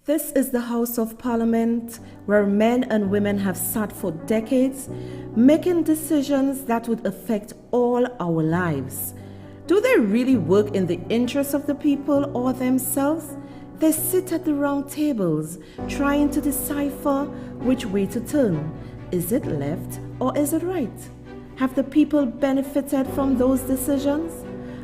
This is the House of Parliament where men and women have sat for decades, making decisions that would affect all our lives. Do they really work in the interests of the people or themselves? They sit at the round tables, trying to decipher which way to turn. Is it left or is it right? Have the people benefited from those decisions?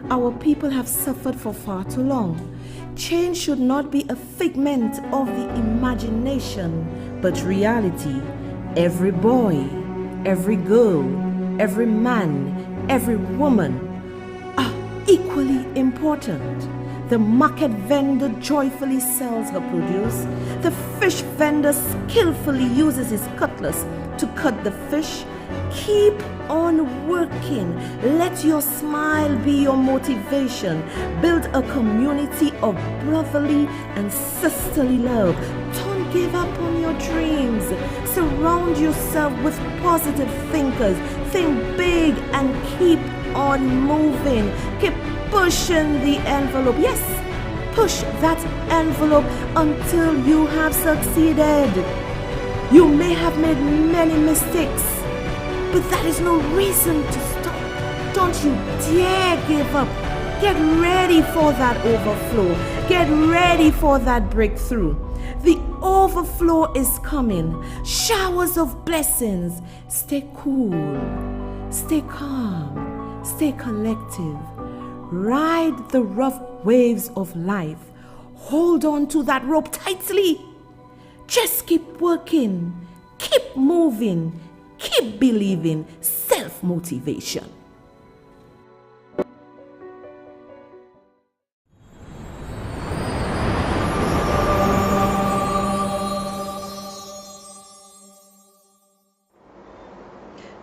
Our people have suffered for far too long. Change should not be a figment of the imagination, but reality. Every boy, every girl, every man, every woman are equally important. The market vendor joyfully sells her produce. The fish vendor skillfully uses his cutlass to cut the fish. Keep on working. Let your smile be your motivation. Build a community of brotherly and sisterly love. Don't give up on your dreams. Surround yourself with positive thinkers. Think big and keep on moving. Keep pushing the envelope. Yes, push that envelope until you have succeeded. You may have made many mistakes, but that is no reason to stop. Don't you dare give up. Get ready for that overflow. Get ready for that breakthrough. The overflow is coming. Showers of blessings. Stay cool. Stay calm. Stay collective. Ride the rough waves of life. Hold on to that rope tightly. Just keep working. Keep moving. Keep believing. Self-motivation.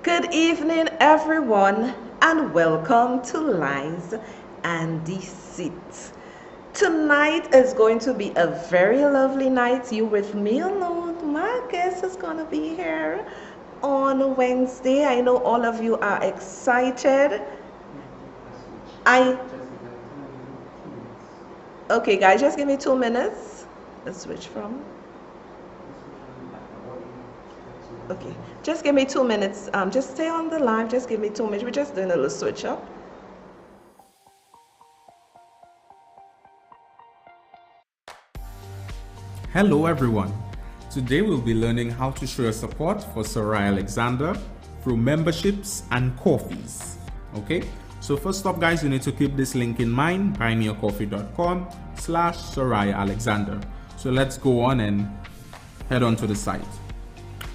Good evening, everyone, and welcome to Lies and Deceit. Tonight is going to be a very lovely night. You with me alone. My guest is going to be here on Wednesday. I know all of you are excited. Okay guys, just give me 2 minutes. Let's switch from. Okay, just give me 2 minutes. Just stay on the live. Just give me 2 minutes. We're just doing a little switch up. Hello everyone. Today we'll be learning how to show your support for Soraya Alexander through memberships and coffees. Okay, so first up guys, you need to keep this link in mind, buymeacoffee.com/Soraya Alexander. So let's go on and head on to the site.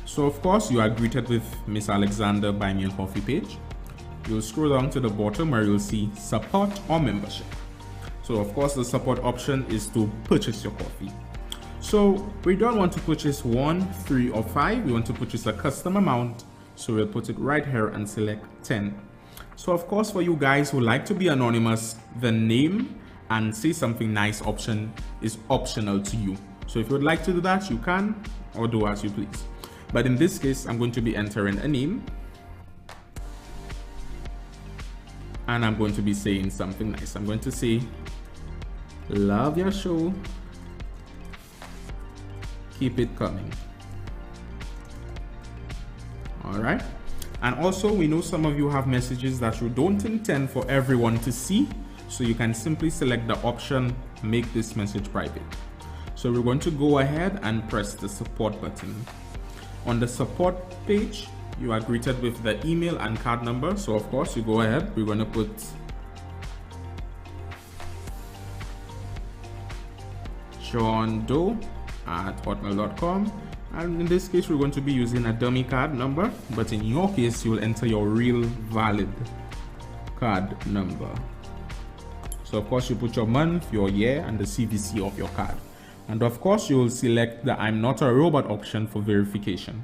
So of course you are greeted with Miss Alexander Buy Me a Coffee page. You'll scroll down to the bottom where you'll see support or membership. So of course the support option is to purchase your coffee. So we don't want to purchase 1, 3 or 5. We want to purchase a custom amount. So we'll put it right here and select 10. So of course for you guys who like to be anonymous, the name and say something nice option is optional to you. So if you would like to do that, you can, or do as you please. But in this case, I'm going to be entering a name. And I'm going to be saying something nice. I'm going to say, love your show. Keep it coming. All right. And also, we know some of you have messages that you don't intend for everyone to see. So you can simply select the option, make this message private. So we're going to go ahead and press the support button. On the support page, you are greeted with the email and card number. So of course you go ahead, we're going to put johndoe@hotmail.com, and in this case we're going to be using a dummy card number, but in your case you'll enter your real valid card number. So of course you put your month, your year, and the CVC of your card. And of course you'll select the I'm not a robot option for verification.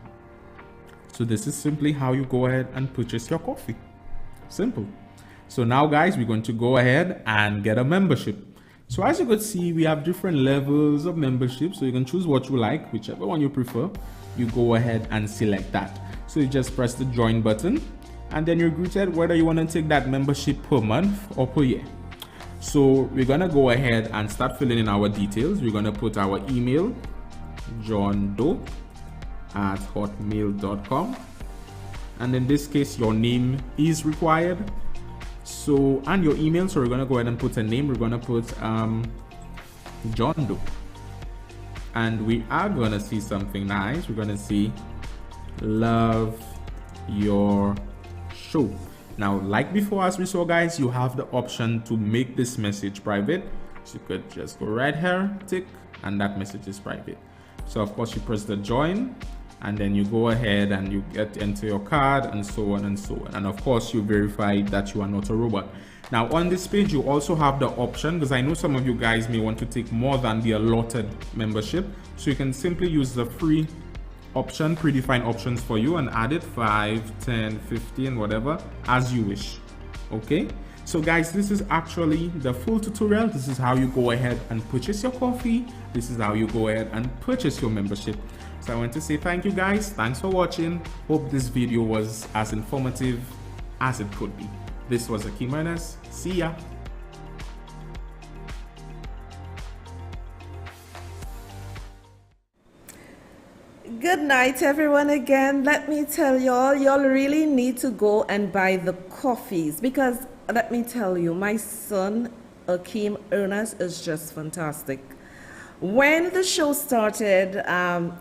So this is simply how you go ahead and purchase your coffee. Simple. So now guys, we're going to go ahead and get a membership. So as you could see, we have different levels of membership. So you can choose what you like, whichever one you prefer. You go ahead and select that. So you just press the join button and then you're greeted whether you want to take that membership per month or per year. So we're gonna go ahead and start filling in our details. We're gonna put our email, johndoe@hotmail.com, and in this case your name is required, so, and your email. So we're gonna go ahead and put a name. We're gonna put John Doe, and we are gonna see something nice. We're gonna see love your show. Now, like before, as we saw, guys, you have the option to make this message private. So you could just go right here, tick, and that message is private. So of course you press the join, and then you go ahead and you enter your card, and so on and so on. And of course you verify that you are not a robot. Now on this page you also have the option, because I know some of you guys may want to take more than the allotted membership, so you can simply use the free option, predefined options for you, and add it 5, 10, 15, whatever as you wish. Okay, so guys, this is actually the full tutorial. This is how you go ahead and purchase your coffee. This is how you go ahead and purchase your membership. So I want to say thank you guys. Thanks for watching. Hope this video was as informative as it could be. This was Akeem Ernest. See ya. Good night, everyone. Again, let me tell y'all really need to go and buy the coffees, because let me tell you, my son Akeem Ernest is just fantastic. When the show started,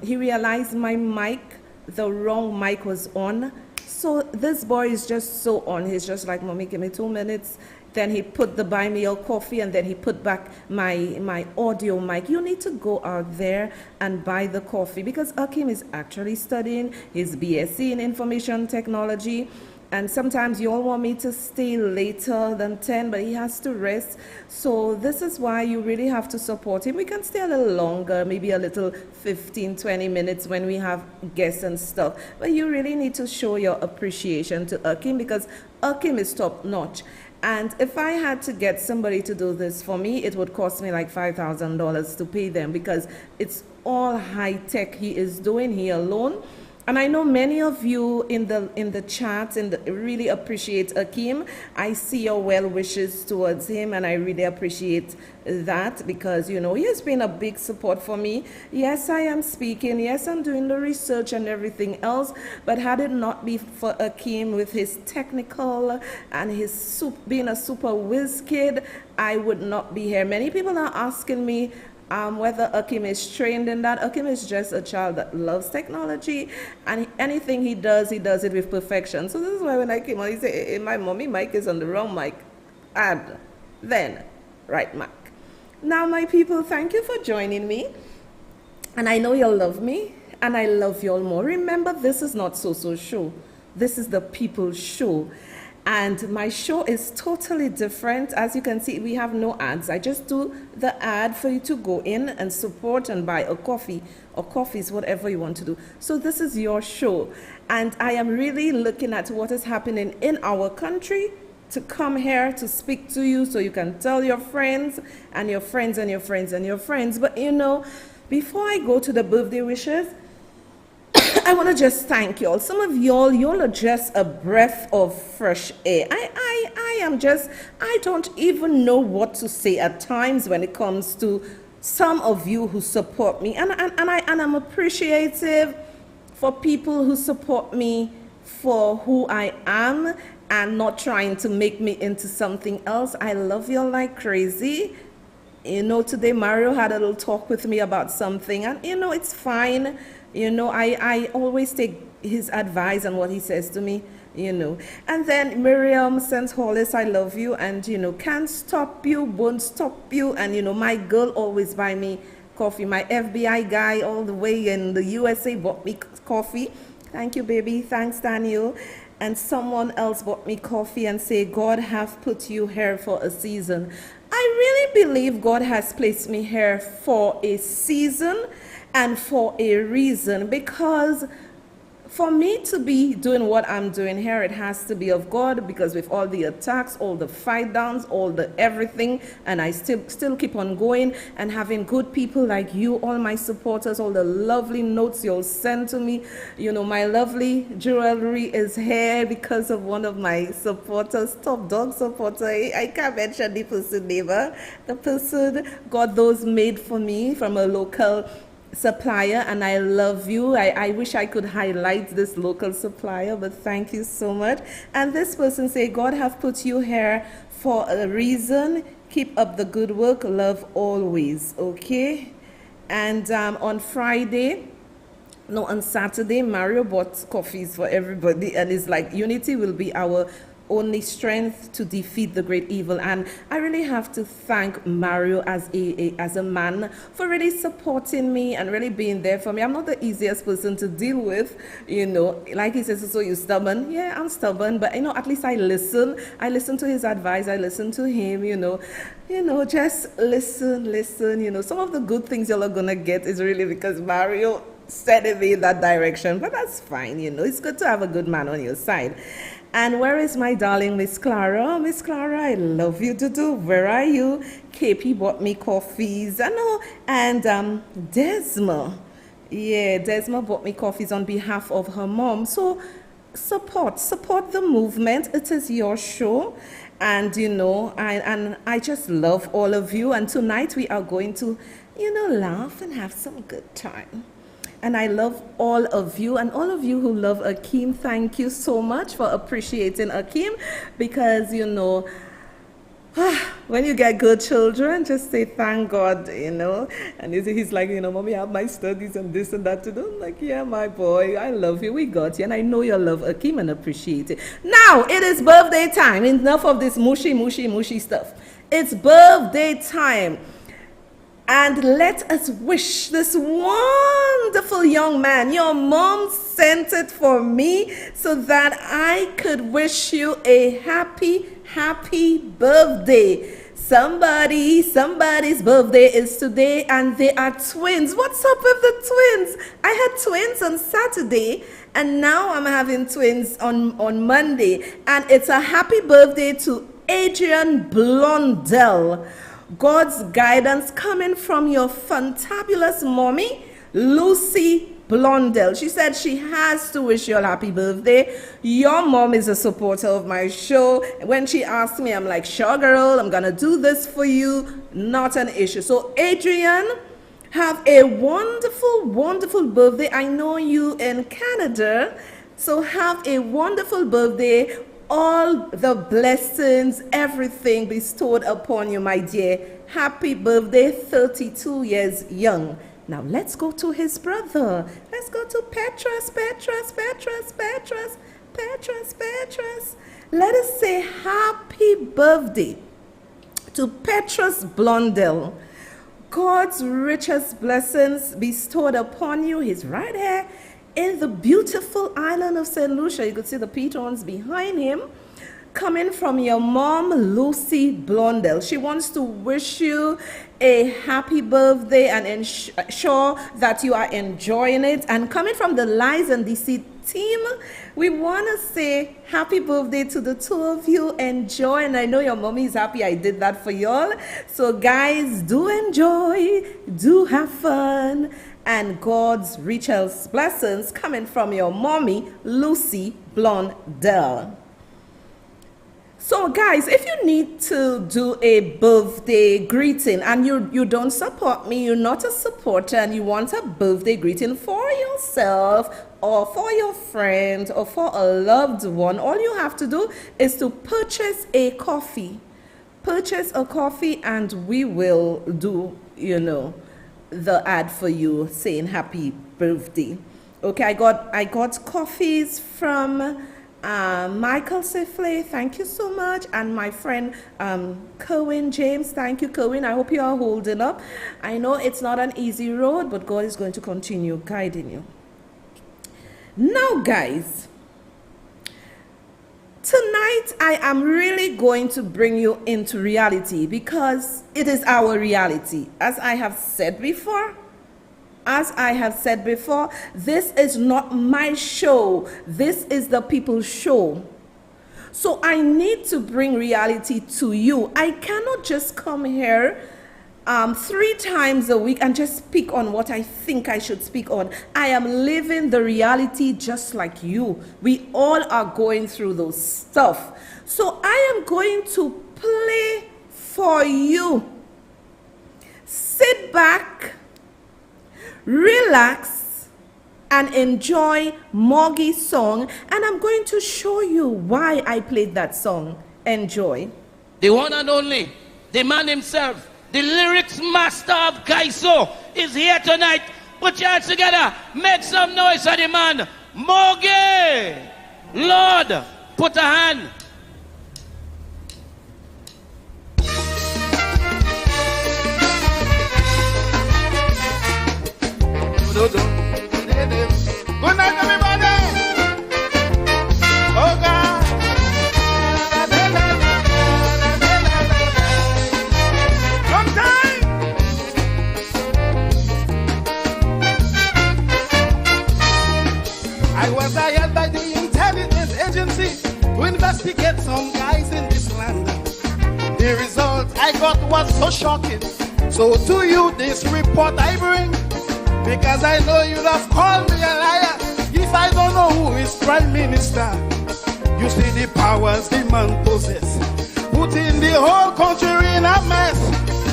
he realized my mic, the wrong mic was on. So this boy is just so on. He's just like, Mommy, give me 2 minutes. Then he put the buy me a coffee, and then he put back my audio mic. You need to go out there and buy the coffee, because Akeem is actually studying his BSc in information technology. And sometimes you all want me to stay later than 10, but he has to rest. So this is why you really have to support him. We can stay a little longer, maybe a little 15, 20 minutes when we have guests and stuff. But you really need to show your appreciation to Akeem, because Akeem is top notch. And if I had to get somebody to do this for me, it would cost me like $5,000 to pay them, because it's all high tech he is doing here alone. And I know many of you in the chats really appreciate Akeem. I see your well wishes towards him, and I really appreciate that, because, you know, he has been a big support for me. Yes, I am speaking. Yes, I'm doing the research and everything else. But had it not be for Akeem with his technical and his being a super whiz kid, I would not be here. Many people are asking me whether Akeem is trained in that. Akeem is just a child that loves technology, and anything he does it with perfection. So this is why when I came on, he said, hey, my mommy mic is on the wrong mic. Add, then, right mic. Now, my people, thank you for joining me. And I know you'll love me, and I love you all more. Remember, this is not So-So Show. This is the People's Show. And my show is totally different. As you can see, we have no ads. I just do the ad for you to go in and support and buy a coffee or coffees, whatever you want to do. So this is your show. And I am really looking at what is happening in our country to come here to speak to you, so you can tell your friends and your friends and your friends and your friends. But you know, before I go to the birthday wishes, I want to just thank y'all. Some of y'all are just a breath of fresh air. I don't even know what to say at times when it comes to some of you who support me. And I'm appreciative for people who support me for who I am and not trying to make me into something else. I love y'all like crazy. You know, today Mario had a little talk with me about something, and you know, it's fine. You know, I always take his advice and what he says to me, you know. And then Miriam St. Hollis, I love you, and you know, can't stop you, won't stop you. And you know, my girl always buy me coffee. My FBI guy all the way in the USA bought me coffee. Thank you, baby. Thanks, Daniel. And someone else bought me coffee and say, God have put you here for a season. I really believe God has placed me here for a season and for a reason, because for me to be doing what I'm doing here, it has to be of God, because with all the attacks, all the fight downs, all the everything, and I still keep on going, and having good people like you, all my supporters, all the lovely notes you'll send to me. You know, my lovely jewelry is here because of one of my supporters, top dog supporter. I can't mention the person name. The person got those made for me from a local supplier, and I love you. I wish I could highlight this local supplier, but thank you so much. And this person say, God have put you here for a reason. Keep up the good work. Love always. Okay. And on Saturday, Mario bought coffees for everybody, and it's like unity will be our only strength to defeat the great evil. And I really have to thank Mario as a man for really supporting me and really being there for me. I'm not the easiest person to deal with, you know. Like he says, so you're stubborn. Yeah, I'm stubborn, but you know, at least I listen. I listen to his advice. I listen to him, you know, just listen. You know, some of the good things you're gonna get is really because Mario sending me in that direction, but that's fine, you know. It's good to have a good man on your side. And where is my darling Miss Clara? Miss Clara, I love you to do. Where are you? KP bought me coffees. I know. And Desma. Yeah, Desma bought me coffees on behalf of her mom. So support the movement. It is your show. And, you know, I just love all of you. And tonight we are going to, you know, laugh and have some good time. And I love all of you, and all of you who love Akeem, thank you so much for appreciating Akeem, because, you know, when you get good children, just say thank God, you know. And he's like, you know, Mommy, I have my studies and this and that to do. I'm like, yeah, my boy, I love you. We got you. And I know you love Akeem and appreciate it. Now, it is birthday time. Enough of this mushy stuff. It's birthday time. And let us wish this wonderful young man. Your mom sent it for me so that I could wish you a happy birthday. Somebody's birthday is today, and they are twins. What's up with the twins? I had twins on Saturday, and now I'm having twins on Monday. And it's a happy birthday to Adrian Blondell. God's guidance coming from your fantabulous mommy, Lucy Blondell. She said she has to wish you a happy birthday. Your mom is a supporter of my show. When she asked me, I'm like, sure, girl, I'm going to do this for you. Not an issue. So, Adrian, have a wonderful birthday. I know you in Canada. So, have a wonderful birthday. All the blessings, everything bestowed upon you, my dear. Happy birthday, 32 years young. Now let's go to his brother. Let's go to Petrus. Let us say happy birthday to Petrus Blondell. God's richest blessings bestowed upon you. He's right here in the beautiful island of St. Lucia. You could see the pitons behind him. Coming from your mom, Lucy Blondell. She wants to wish you a happy birthday and ensure that you are enjoying it. And coming from the Lies and Deceit team, we want to say happy birthday to the two of you. Enjoy. And I know your mommy is happy I did that for y'all. So guys, do enjoy. Do have fun. And God's richest blessings coming from your mommy, Lucy Blondell. So guys, if you need to do a birthday greeting and you don't support me, you're not a supporter, and you want a birthday greeting for yourself or for your friend or for a loved one, all you have to do is to purchase a coffee. Purchase a coffee and we will do, you know, the ad for you saying happy birthday. Okay, I got coffees from Michael Sifley, thank you so much, and my friend Kerwin James, thank you, Kerwin. I hope you are holding up. I know it's not an easy road, but God is going to continue guiding you. Now guys, tonight I am really going to bring you into reality, because it is our reality. As I have said before, As I have said before, this is not my show. This is the people's show. So I need to bring reality to you. I cannot just come here 3 times a week and just speak on what I think I should speak on. I am living the reality just like you. We all are going through those stuff. So I am going to play for you. Sit back, relax, and enjoy Morgee's song, and I'm going to show you why I played that song. Enjoy. The one and only, the man himself, the lyrics master of Kiaso is here tonight. Put your hands together, make some noise for the man, Morgee. Lord, put a hand. Good night, everybody. Oh God. Sometime. I was hired by the intelligence agency to investigate some guys in this land. The result I got was so shocking. So to you, this report I bring. Because I know you'd have called me a liar if I don't know who is Prime Minister. You see the powers the man possess, putting the whole country in a mess.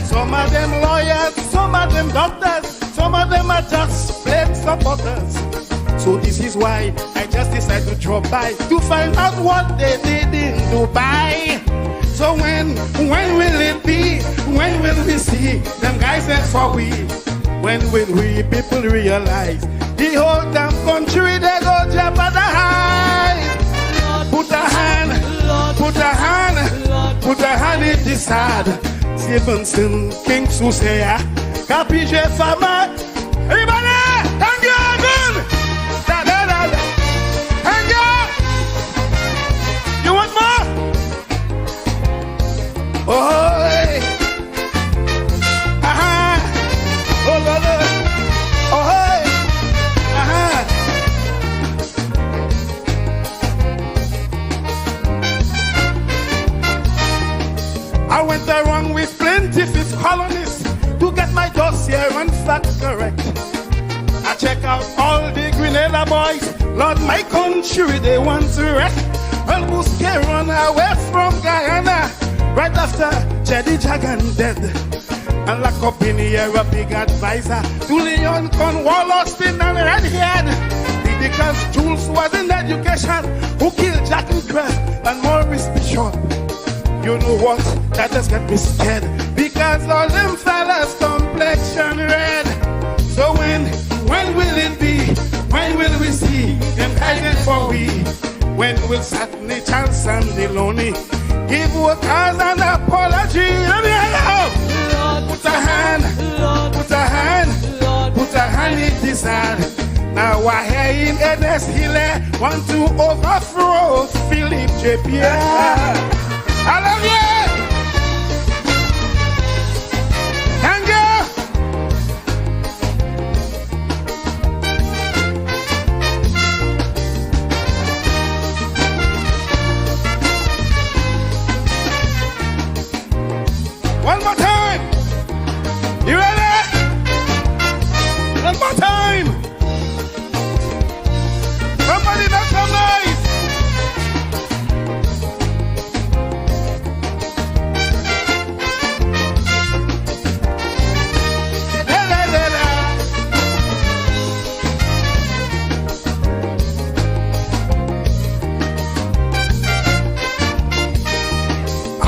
Some of them lawyers, some of them doctors, some of them are just plain supporters. So this is why I just decided to drop by to find out what they did in Dubai. So when will it be? When will we see them guys there for we? When will we people realize the whole damn country they go jeopardize? Put a hand, put a hand, put a hand in the side. Stevenson, King Susea, Capige Fama. Everybody, thank you, good. Da da da da. Thank you. You want more? Oh. Oh, Lord. Oh, hey. I went around with plaintiffs colonists to get my dossier and facts correct. I check out all the Grenada boys. Lord, my country, they want to wreck. Well, Busquet run away from Guyana right after Jedi Jagan dead. And lock up in here a big advisor to Leon Cornwall, Austin and Redhead. Because Jules was in education, who killed Jack and Crest and Maurice Bishop. You know what? That just got me scared. Because all them fellas complexion red. So when will it be? When will we see them guided for we? When will Saturday Chance and Deloney give workers an apology? Let me help. Put a hand, put a hand, put a hand in this hand. Now I hear in Ernest Hiller want to overthrow Philip J. Pierre. I love you. Thank you. One more time. You ready? One more time. Somebody make some noise. La, la, la, la.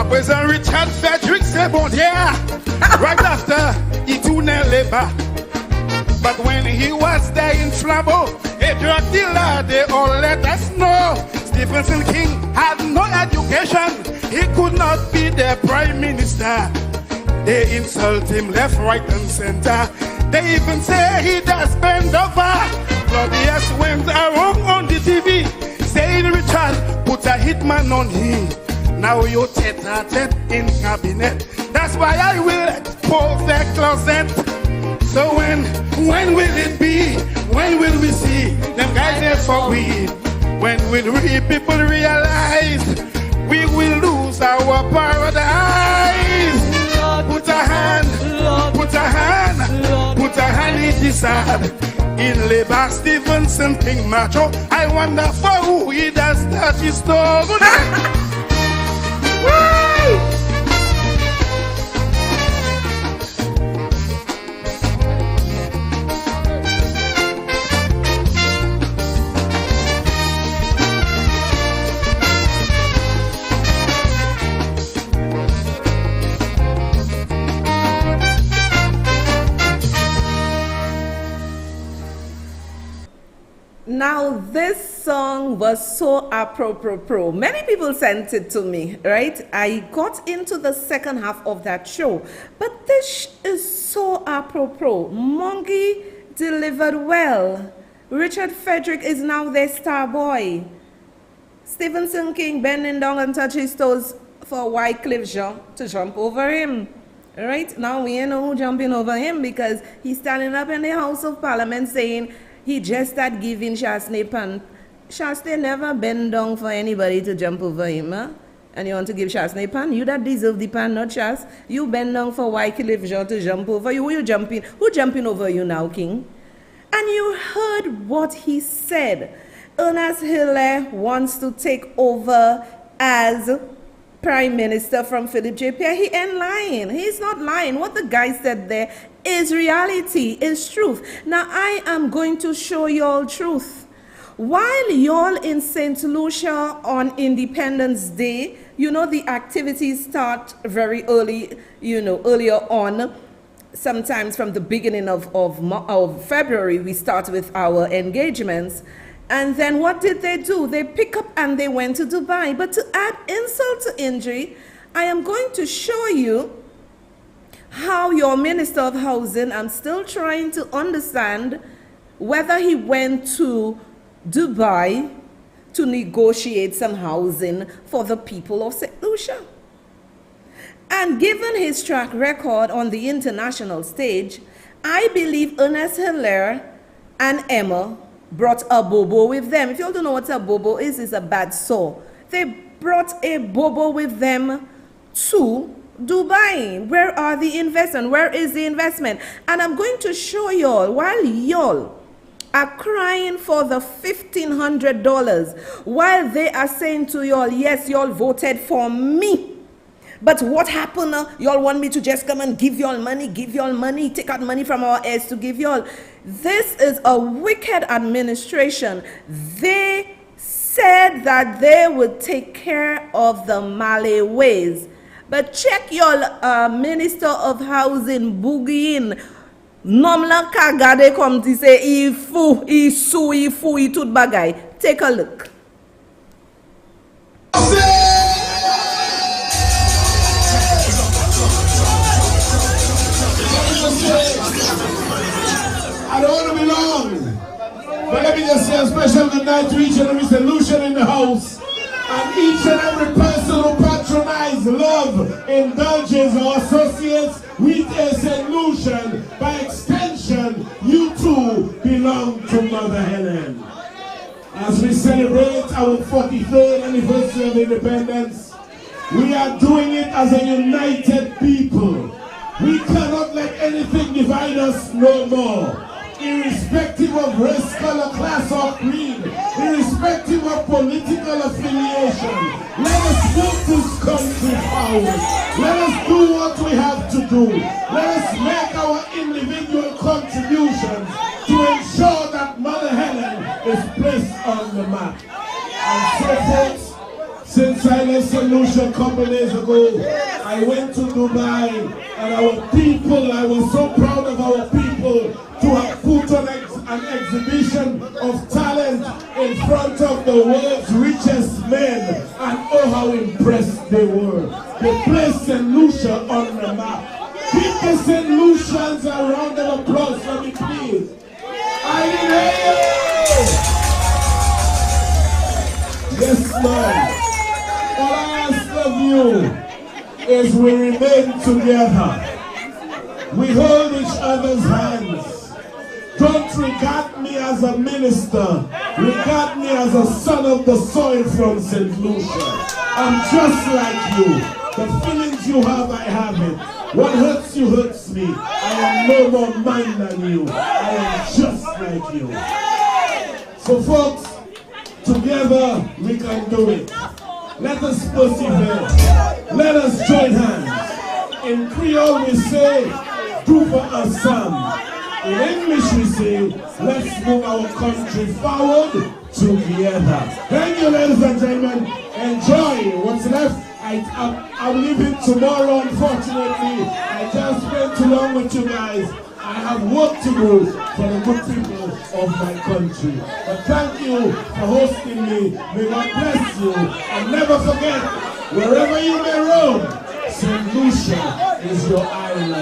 President Richard Frederick Sebondier, right after he tourned labor. But when he was there in Flambeau, a drug dealer, they all let us know. Stephenson King had no education. He could not be the prime minister. They insult him left, right, and center. They even say he does bend over. Claudius went around on the TV, saying Richard put a hitman on him. Now you're tete-a-tete in cabinet. That's why I will expose the closet. So when will it be? When will we see them guys there for we? When will we people realize we will lose our paradise? Put a hand, put a hand, put a hand in this side. In Labor Stevenson King Macho, I wonder for who he does that he stole. Now, this song was so apropos. Many people sent it to me, right? I got into the second half of that show. But this is so apropos. Morgee delivered well. Richard Frederick is now their star boy. Stevenson King bending down and touch his toes for Wycliffe Jean to jump over him. Right? Now we ain't know who jumping over him because he's standing up in the House of Parliament saying he just started giving Shasney pan. Shasney never bend down for anybody to jump over him, huh? And you want to give Shasney pan? You that deserve the pan, not Shas. You bend down for Wycliffe Jean to jump over you. Who you jumping? Who jumping over you now, King? And you heard what he said. Ernest Hilaire wants to take over as Prime Minister from Philip J. Pierre. He ain't lying. He's not lying. What the guy said there is reality, is truth. Now, I am going to show y'all truth. While y'all in St. Lucia on Independence Day, you know, the activities start very early, you know, earlier on. Sometimes from the beginning of February, we start with our engagements. And then what did they do? They pick up and they went to Dubai. But to add insult to injury, I am going to show you how your Minister of Housing, I'm still trying to understand whether he went to Dubai to negotiate some housing for the people of St. Lucia. And given his track record on the international stage, I believe Ernest Hilaire and Emma brought a bobo with them. If you all don't know what a bobo is, it's a bad sore. They brought a bobo with them to Dubai. Where are the investment? Where is the investment? And I'm going to show y'all, while y'all are crying for the $1,500, while they are saying to y'all, yes, y'all voted for me. But what happened? Y'all want me to just come and give y'all money, take out money from our heirs to give y'all. This is a wicked administration. They said that they would take care of the Malaways. But check your Minister of Housing, Boogiein. Nomla kagade come to say, ifu, itut bagay. Take a look. I don't want to be long, but let me just say a special good night to each and every solution in the house, and each and every person who patronizes, love, indulges, or associates with a solution. By extension, you too belong to Mother Helen. As we celebrate our 43rd anniversary of independence, we are doing it as a united people. We cannot let anything divide us no more. Irrespective of race, color, class, or creed, irrespective of political affiliation, let us move this country forward. Let us do what we have to do. Let us make our individual contributions to ensure that Mother Helen is placed on the map. And so folks, since I left St. Lucia a couple days ago, I went to Dubai, and our people, I was so proud of our people to have put on an exhibition of talent in front of the world's richest men, and oh how impressed they were. They placed St. Lucia on the map. Give the St. Lucians a round of applause for me, please. I didn't hear you. Yes, Lord. All I ask of you is we remain together. We hold each other's hands. Don't regard me as a minister. Regard me as a son of the soil from St. Lucia. I'm just like you. The feelings you have, I have it. What hurts you hurts me. I am no more man than you. I am just like you. So folks, together we can do it. Let us persevere. Let us join hands. In Creole we say, do for us some. In English we say, let's move our country forward together. Thank you, ladies and gentlemen. Enjoy what's left. I'm leaving tomorrow, unfortunately. I can't spend too long with you guys. I have work to do for the good people of my country. But thank you for hosting me. May God bless you. And never forget, wherever you may roam, St. Lucia is your island.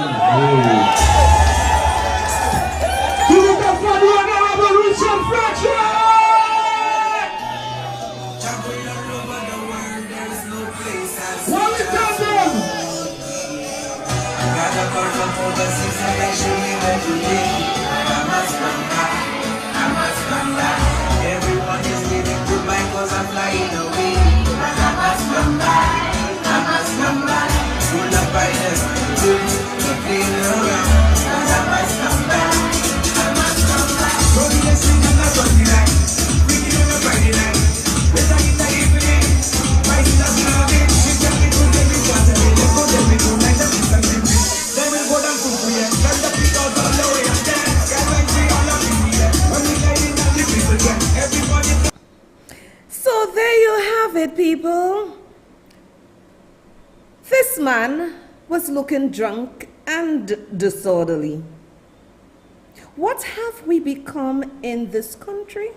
Give it up for the Honorable Richard Fletcher! What is that then? I got a call from overseas and I show you what to do. I must come back. I must come back. Everyone is living goodbye cause I'm flying away. But I must come back. I must come back. Full of finest, good, to clean around. But I must come back. I must come back. So we can sing on a Sunday night. We can on a Friday night. Better in the evening. Why is that love it? She tell me to let me water me. Let's go let me go like the people in me. Then we'll go down to Korea. Let the people all the way and dance. Guys like me all up in here. When we lay in the people again. Everybody. So there you have it, people. This man was looking drunk and disorderly. What have we become in this country?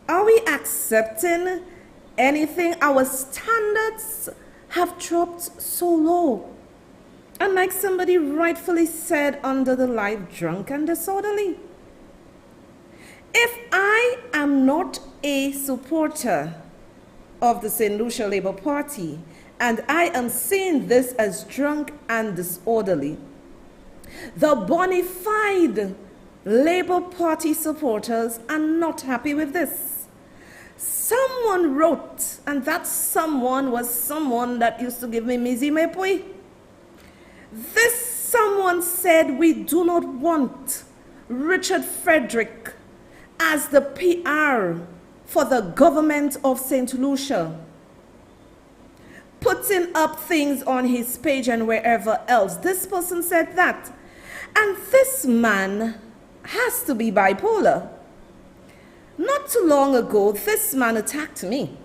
Are we accepting anything? Our standards have dropped so low. And like somebody rightfully said under the live, drunk and disorderly. If I am not a supporter of the St. Lucia Labour Party, and I am seeing this as drunk and disorderly, the bona fide Labour Party supporters are not happy with this. Someone wrote, and that someone was someone that used to give me mizi mepui. This someone said, we do not want Richard Frederick as the PR for the government of St. Lucia, putting up things on his page and wherever else. This person said that. And this man has to be bipolar. Not too long ago, this man attacked me.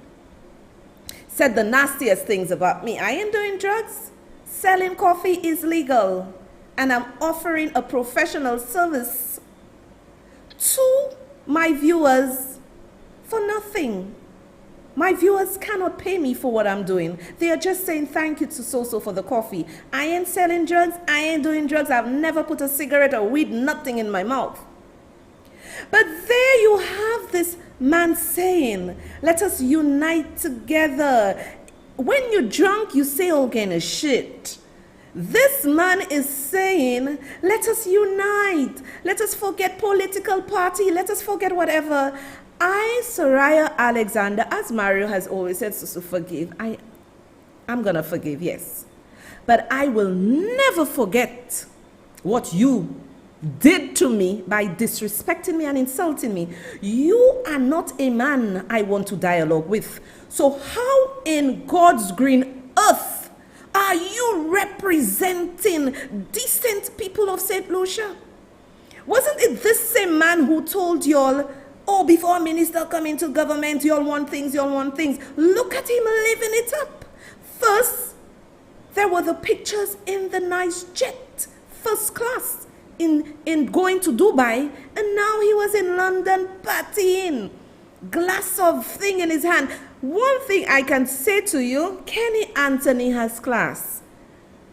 Said the nastiest things about me. I ain't doing drugs. Selling coffee is legal. And I'm offering a professional service to my viewers for nothing. My viewers cannot pay me for what I'm doing. They are just saying thank you to so-so for the coffee. I ain't selling drugs. I ain't doing drugs. I've never put a cigarette or weed, nothing in my mouth. But there you have this man saying, let us unite together. When you're drunk, you say all kind of shit. This man is saying, let us unite. Let us forget political party. Let us forget whatever. I, Soraya Alexander, as Mario has always said, to forgive. I'm going to forgive, yes. But I will never forget what you did to me by disrespecting me and insulting me. You are not a man I want to dialogue with. So how in God's green earth are you representing decent people of St. Lucia? Wasn't it this same man who told y'all, oh, before a minister come into government, y'all want things, y'all want things. Look at him living it up. First, there were the pictures in the nice jet, first class, in going to Dubai, and now he was in London partying, glass of thing in his hand. One thing I can say to you, Kenny Anthony has class.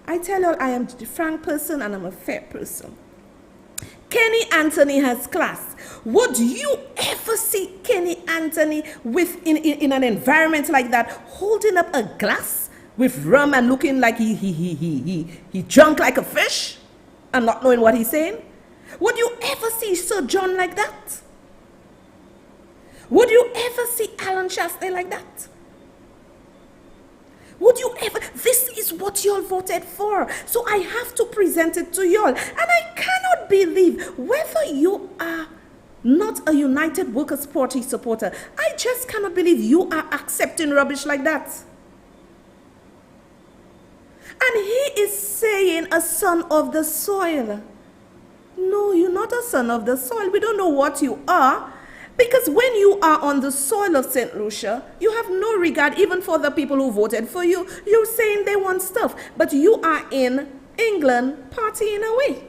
I tell you, I am a frank person and I'm a fair person. Kenny Anthony has class. Would you ever see Kenny Anthony in an environment like that, holding up a glass with rum and looking like he drunk like a fish? and not knowing what he's saying? Would you ever see Sir John like that? Would you ever see Alan Shastney like that? Would you ever? This is what y'all voted for. So I have to present it to y'all. And I cannot believe, whether you are not a United Workers' Party supporter, I just cannot believe you are accepting rubbish like that. And he is saying a son of the soil. No, you're not a son of the soil. We don't know what you are. Because when you are on the soil of St. Lucia, you have no regard even for the people who voted for you. You're saying they want stuff. But you are in England partying away.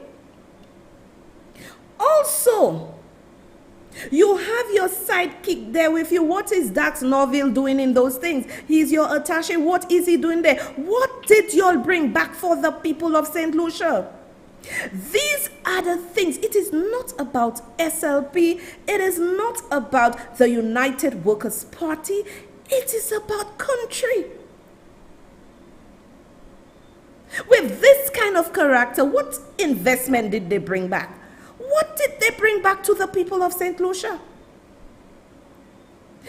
Also, you have your sidekick there with you. What is Dax Norville doing in those things? He's your attaché. What is he doing there? What did y'all bring back for the people of St. Lucia? These are the things. It is not about SLP. It is not about the United Workers' Party. It is about country. With this kind of character, what investment did they bring back? What did they bring back to the people of St. Lucia?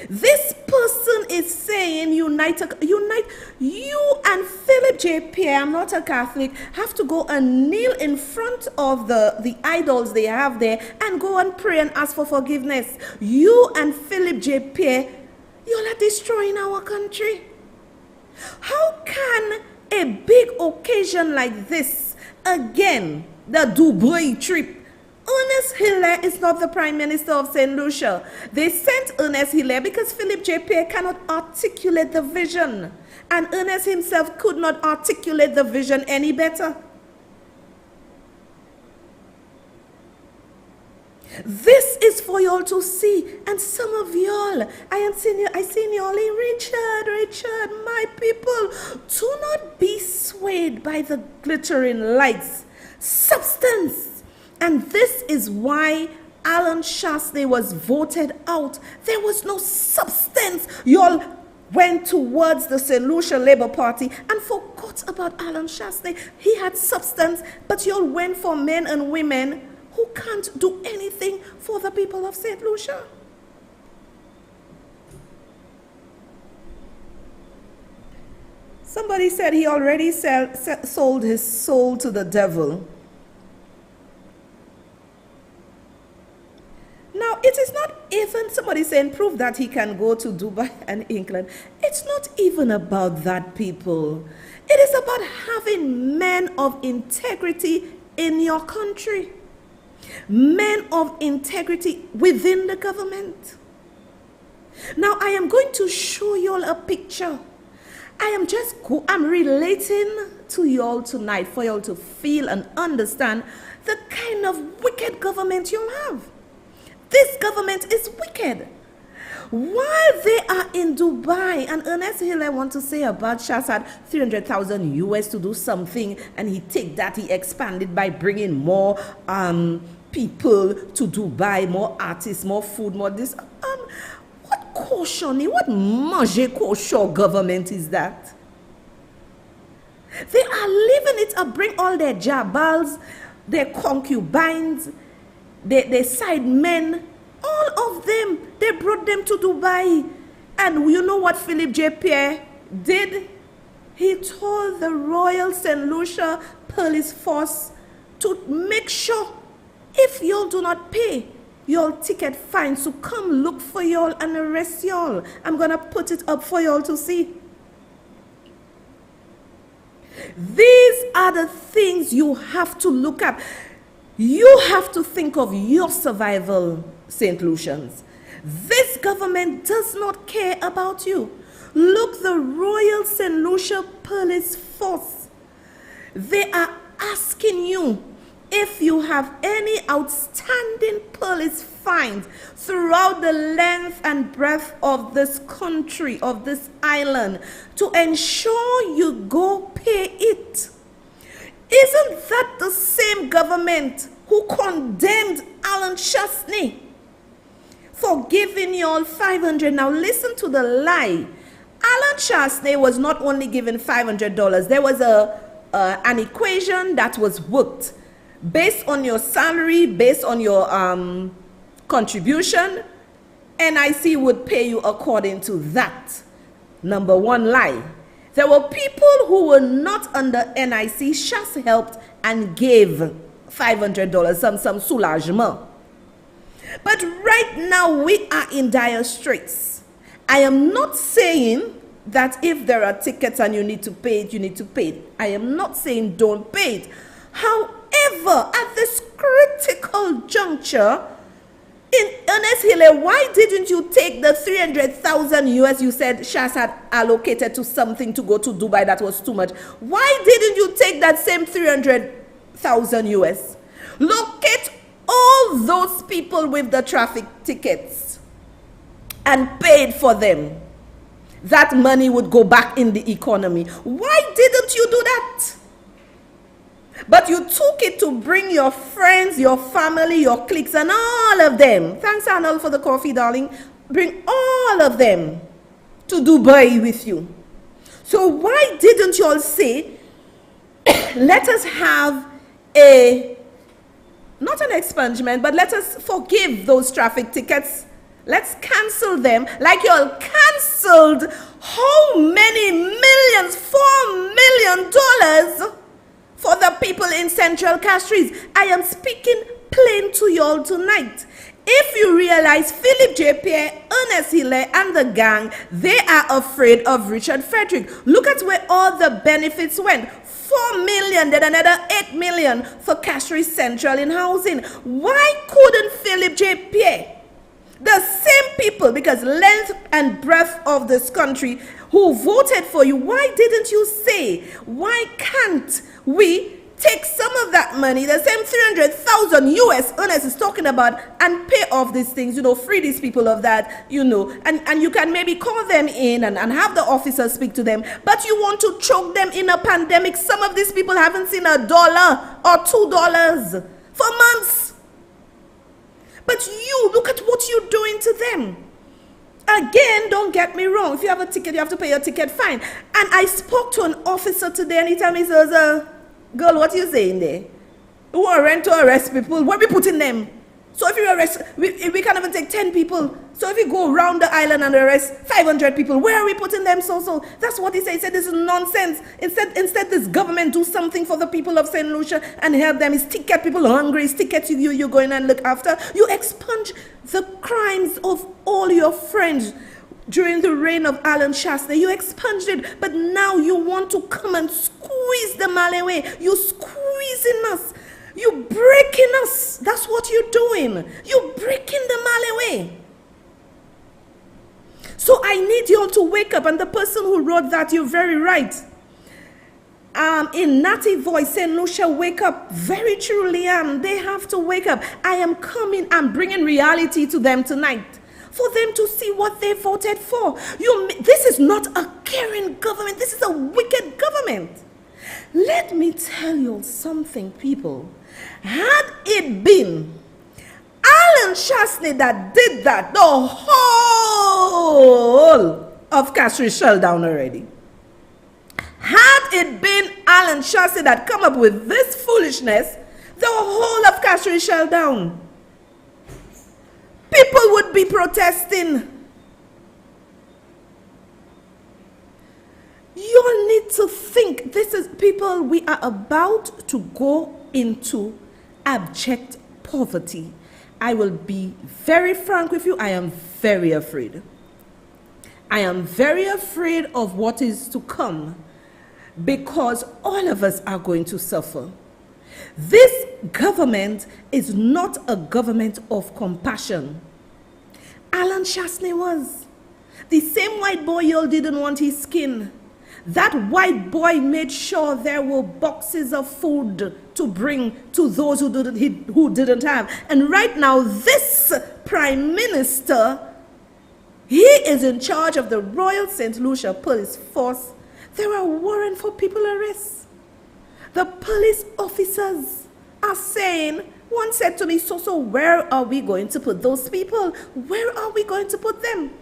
This person is saying unite. You and Philip J. Pierre, I'm not a Catholic, have to go and kneel in front of the idols they have there and go and pray and ask for forgiveness. You and Philip J. Pierre, you're destroying our country. How can a big occasion like this, again, the Dubai trip, Ernest Hilaire is not the Prime Minister of St. Lucia. They sent Ernest Hilaire because Philip J. Pierre cannot articulate the vision. And Ernest himself could not articulate the vision any better. This is for y'all to see. And some of y'all, I seen y'all in Richard, my people. Do not be swayed by the glittering lights. Substance. And this is why Alan Shastney was voted out. There was no substance. Y'all went towards the St. Lucia Labour Party and forgot about Alan Shastney. He had substance, but y'all went for men and women who can't do anything for the people of St. Lucia. Somebody said he already sold his soul to the devil. Now, it is not even somebody saying prove that he can go to Dubai and England. It's not even about that, people. It is about having men of integrity in your country. Men of integrity within the government. Now, I am going to show you all a picture. I'm relating to you all tonight for you all to feel and understand the kind of wicked government you'll have. This government is wicked. While they are in Dubai, and Ernest Hilaire want to say about Shas had 300,000 US to do something, and he take that, he expanded by bringing more people to Dubai, more artists, more food, more this. What caution, what Morgee caution government is that? They are leaving it up, bring all their jabals, their concubines, their side men, all of them, they brought them to Dubai. And you know what Philip J. Pierre did? He told the Royal St. Lucia Police Force to make sure if y'all do not pay your ticket fines, to come look for y'all and arrest y'all. I'm going to put it up for y'all to see. These are the things you have to look at. You have to think of your survival, St. Lucians. This government does not care about you. Look, the Royal St. Lucia Police Force. They are asking you if you have any outstanding police fines throughout the length and breadth of this country, of this island, to ensure you go pay it. Isn't that the same government who condemned Alan Shastney for giving you all $500? Now listen to the lie. Alan Shastney was not only given $500. There was an equation that was worked. Based on your salary, based on your contribution, NIC would pay you according to that. Number one lie. There were people who were not under NIC, just helped and gave $500, some soulagement. But right now we are in dire straits. I am not saying that if there are tickets and you need to pay it, you need to pay it. I am not saying don't pay it. However, at this critical juncture, in Ernest Hille, why didn't you take the 300,000 US you said Shas had allocated to something to go to Dubai that was too much? Why didn't you take that same 300,000 US? Locate all those people with the traffic tickets and paid for them. That money would go back in the economy. Why didn't you do that? But you took it to bring your friends, your family, your cliques, and all of them. Thanks, Arnold, for the coffee, darling. Bring all of them to Dubai with you. So why didn't you all say, let us have not an expungement, but let us forgive those traffic tickets. Let's cancel them like you all canceled how many millions? $4 million for the people in Central Castries. I am speaking plain to you all tonight. If you realize Philip J. Pierre, Ernest Hille, and the gang, they are afraid of Richard Frederick. Look at where all the benefits went. 4 million, then another 8 million for Castries Central in housing. Why couldn't Philip J. Pierre, the same people, because length and breadth of this country, who voted for you, why didn't you say, why can't we take some of that money, the same 300,000 US Ernest is talking about, and pay off these things, free these people of that, and you can maybe call them in and have the officers speak to them, but you want to choke them in a pandemic. Some of these people haven't seen $1 or $2 for months. But you, look at what you're doing to them. Again, don't get me wrong. If you have a ticket, you have to pay your ticket, fine. And I spoke to an officer today, and he told me, girl, what are you saying there? We want to arrest people. Where are we putting them? So if you arrest, we can't even take 10 people. So if you go around the island and arrest 500 people, where are we putting them? So that's what he said. He said this is nonsense. Instead this government do something for the people of St. Lucia and help them. It's ticket people hungry. It's ticket you go in and look after. You expunge the crimes of all your friends during the reign of Alan Shasta. You expunged it, but now you want to come and squeeze the Malay way. You're squeezing us. You're breaking us. That's what you're doing. You're breaking the Malay way. So I need you all to wake up. And the person who wrote that, you're very right. In Natty voice, St. Lucia, wake up. Very true, Liam. They have to wake up. I am coming. I'm bringing reality to them tonight, for them to see what they voted for. This is not a caring government. This is a wicked government. Let me tell you something, people. Had it been Alan Chasney that did that, the whole of Castries shell down already. Had it been Alan Chasney that come up with this foolishness, the whole of Castries shell down. People would be protesting. You all need to think. This is, people, we are about to go into abject poverty. I will be very frank with you. I am very afraid. I am very afraid of what is to come, because all of us are going to suffer. This government is not a government of compassion. Alan Chasney was. The same white boy you all didn't want his skin. That white boy made sure there were boxes of food to bring to those who didn't have. And right now, this Prime Minister, he is in charge of the Royal St. Lucia Police Force. There are warrants for people arrest. The police officers are saying, one said to me, so where are we going to put those people? Where are we going to put them?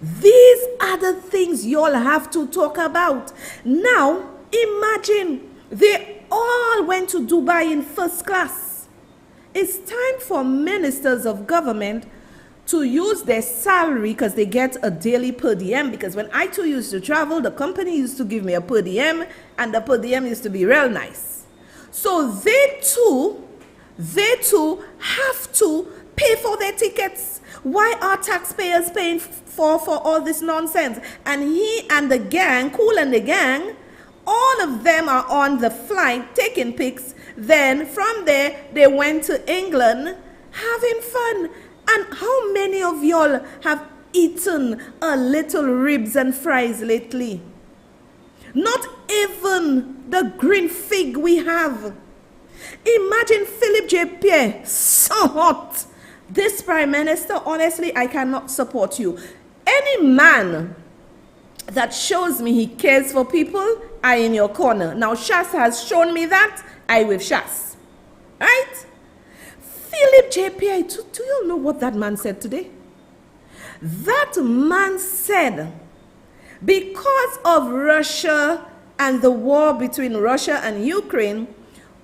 These are the things you all have to talk about. Now, imagine the all went to Dubai in first class. It's time for ministers of government to use their salary, because they get a daily per diem, because when I too used to travel, the company used to give me a per diem, and the per diem used to be real nice. So they too have to pay for their tickets. Why are taxpayers paying for all this nonsense? And he and the gang, Cool and the gang, all of them are on the flight taking pics. Then from there, they went to England having fun. And how many of y'all have eaten a little ribs and fries lately? Not even the green fig we have. Imagine Philip J. Pierre, so hot. This prime minister, honestly, I cannot support you. Any man that shows me he cares for people, I in your corner. Now, Shas has shown me that, I with Shas. Right? Philip J. Pierre, do you know what that man said today? That man said, because of Russia and the war between Russia and Ukraine,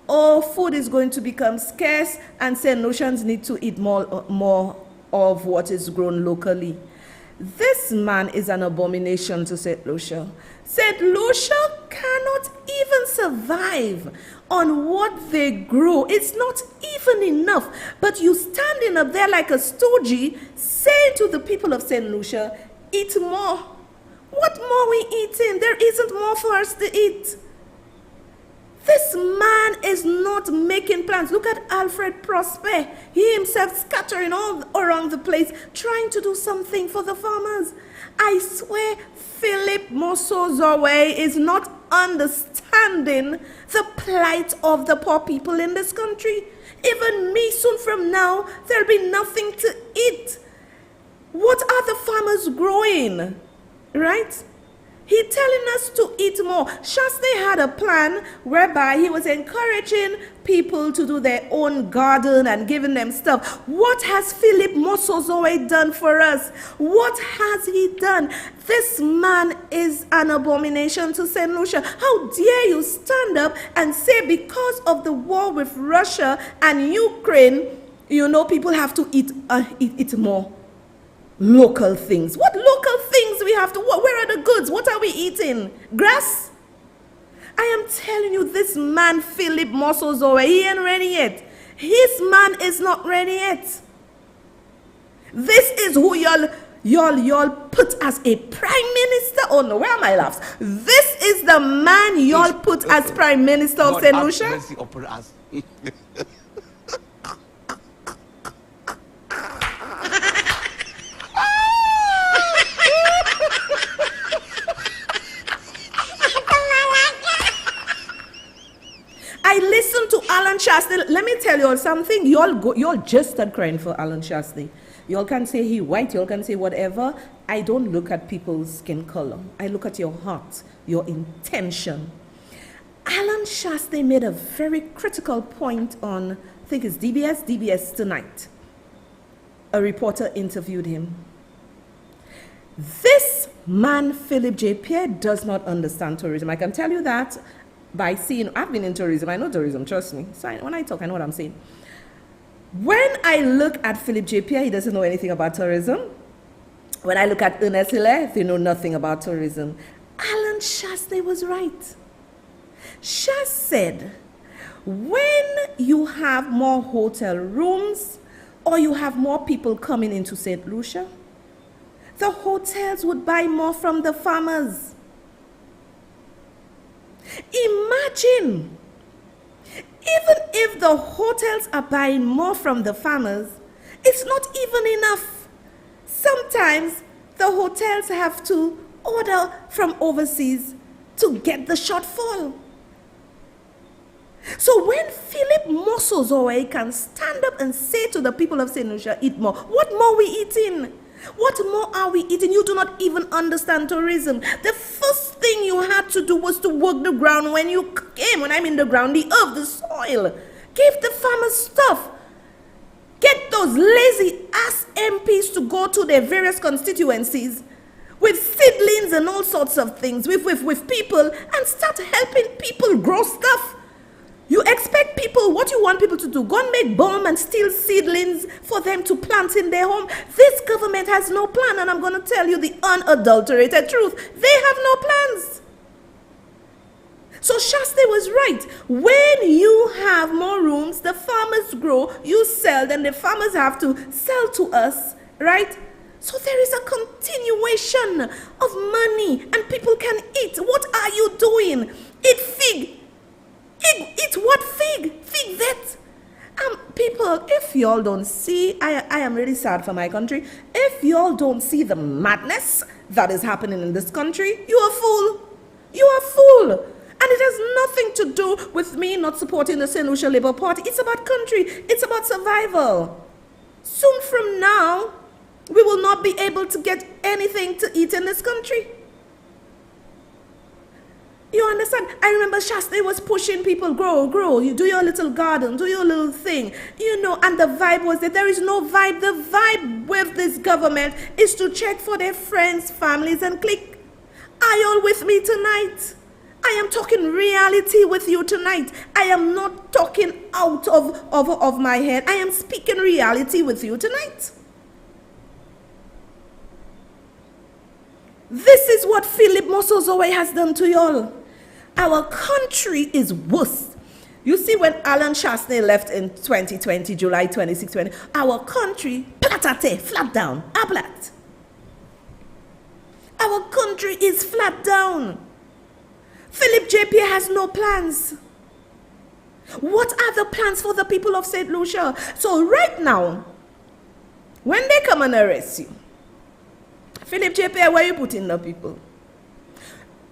all food is going to become scarce, and St. Lucians need to eat more of what is grown locally. This man is an abomination to St. Lucia. St. Lucia cannot even survive on what they grow. It's not even enough. But you standing up there like a stoogie saying to the people of St. Lucia, eat more. What more we eating? There isn't more for us to eat. This man is not making plans. Look at Alfred Prosper. He himself scattering all around the place, trying to do something for the farmers. I swear Philip Mosozowe is not understanding the plight of the poor people in this country. Even me, soon from now, there'll be nothing to eat. What are the farmers growing? Right? He's telling us to eat more. Shaste had a plan whereby he was encouraging people to do their own garden and giving them stuff. What has Philip Mosozowe done for us? What has he done? This man is an abomination to St. Lucia. How dare you stand up and say because of the war with Russia and Ukraine, you know, people have to eat more local things. What local things we have to, where are the goods? What are we eating? Grass? I am telling you, this man, Philip Mosozowe, he ain't ready yet. His man is not ready yet. This is who y'all put as a prime minister. Oh no, where are my laughs? This is the man y'all put as prime minister of St. Lucia. I listened to Alan Shaste. Let me tell you all something. Y'all just start crying for Alan Shaste. Y'all can say he white, y'all can say whatever. I don't look at people's skin color. I look at your heart, your intention. Alan Shaste made a very critical point on, I think it's DBS Tonight. A reporter interviewed him. This man, Philip J. Pierre, does not understand tourism. I can tell you that by seeing, I've been in tourism, I know tourism, trust me. So when I talk, I know what I'm saying. When I look at Philip J. Pierre, he doesn't know anything about tourism. When I look at Ernest Hilaire, they know nothing about tourism. Alan Shaste was right. Shaste said, when you have more hotel rooms or you have more people coming into St. Lucia, the hotels would buy more from the farmers. Imagine, even if the hotels are buying more from the farmers, it's not even enough. Sometimes the hotels have to order from overseas to get the shortfall. So when Philip Mosozowe can stand up and say to the people of St. Lucia, eat more, what more we eating? What more are we eating? You do not even understand tourism. The first thing you had to do was to work the ground when you came. When I mean the ground, the earth, the soil. Give the farmers stuff. Get those lazy ass MPs to go to their various constituencies with seedlings and all sorts of things, with people, and start helping people grow stuff. You expect people, what you want people to do? Go and make bomb and steal seedlings for them to plant in their home. This government has no plan, and I'm going to tell you the unadulterated truth. They have no plans. So Shaste was right. When you have more rooms, the farmers grow, you sell, then the farmers have to sell to us, right? So there is a continuation of money, and people can eat. What are you doing? Eat fig. Eat what fig? Fig that. People, if y'all don't see, I am really sad for my country. If y'all don't see the madness that is happening in this country, you are a fool. You are a fool. And it has nothing to do with me not supporting the St. Lucia Labour Party. It's about country. It's about survival. Soon from now, we will not be able to get anything to eat in this country. You understand? I remember Shaste was pushing people, grow. You do your little garden, do your little thing. You know, and the vibe was that there is no vibe. The vibe with this government is to check for their friends, families, and click. Are you all with me tonight? I am talking reality with you tonight. I am not talking out of my head. I am speaking reality with you tonight. This is what Philip Mosozoe has done to y'all. Our country is worse. You see, when Alan Shaste left in 2020, July 26, 20, our country, platate, flat down, ablat. Our country is flat down. Philip JP has no plans. What are the plans for the people of St. Lucia? So right now, when they come and arrest you, Philip JP, where you putting the people?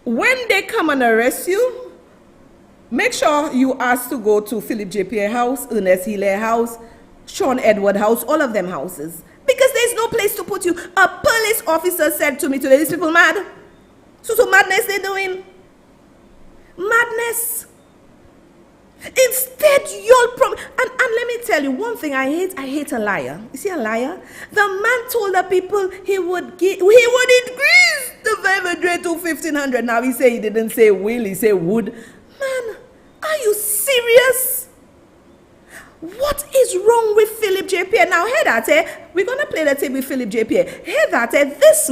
When they come and arrest you, make sure you ask to go to Philip JP house, Ernest Hilaire house, Sean Edward house, all of them houses. Because there's no place to put you. A police officer said to me today, these people mad. So madness they're doing. Madness. Instead, you'll and let me tell you one thing I hate a liar. You see a liar? The man told the people he would increase the 500 to 1500. Now he say he didn't say will, he say would. Man, are you serious? What is wrong with Philip JP? Now hear that, we're gonna play the tape with Philip JP. Hear that, this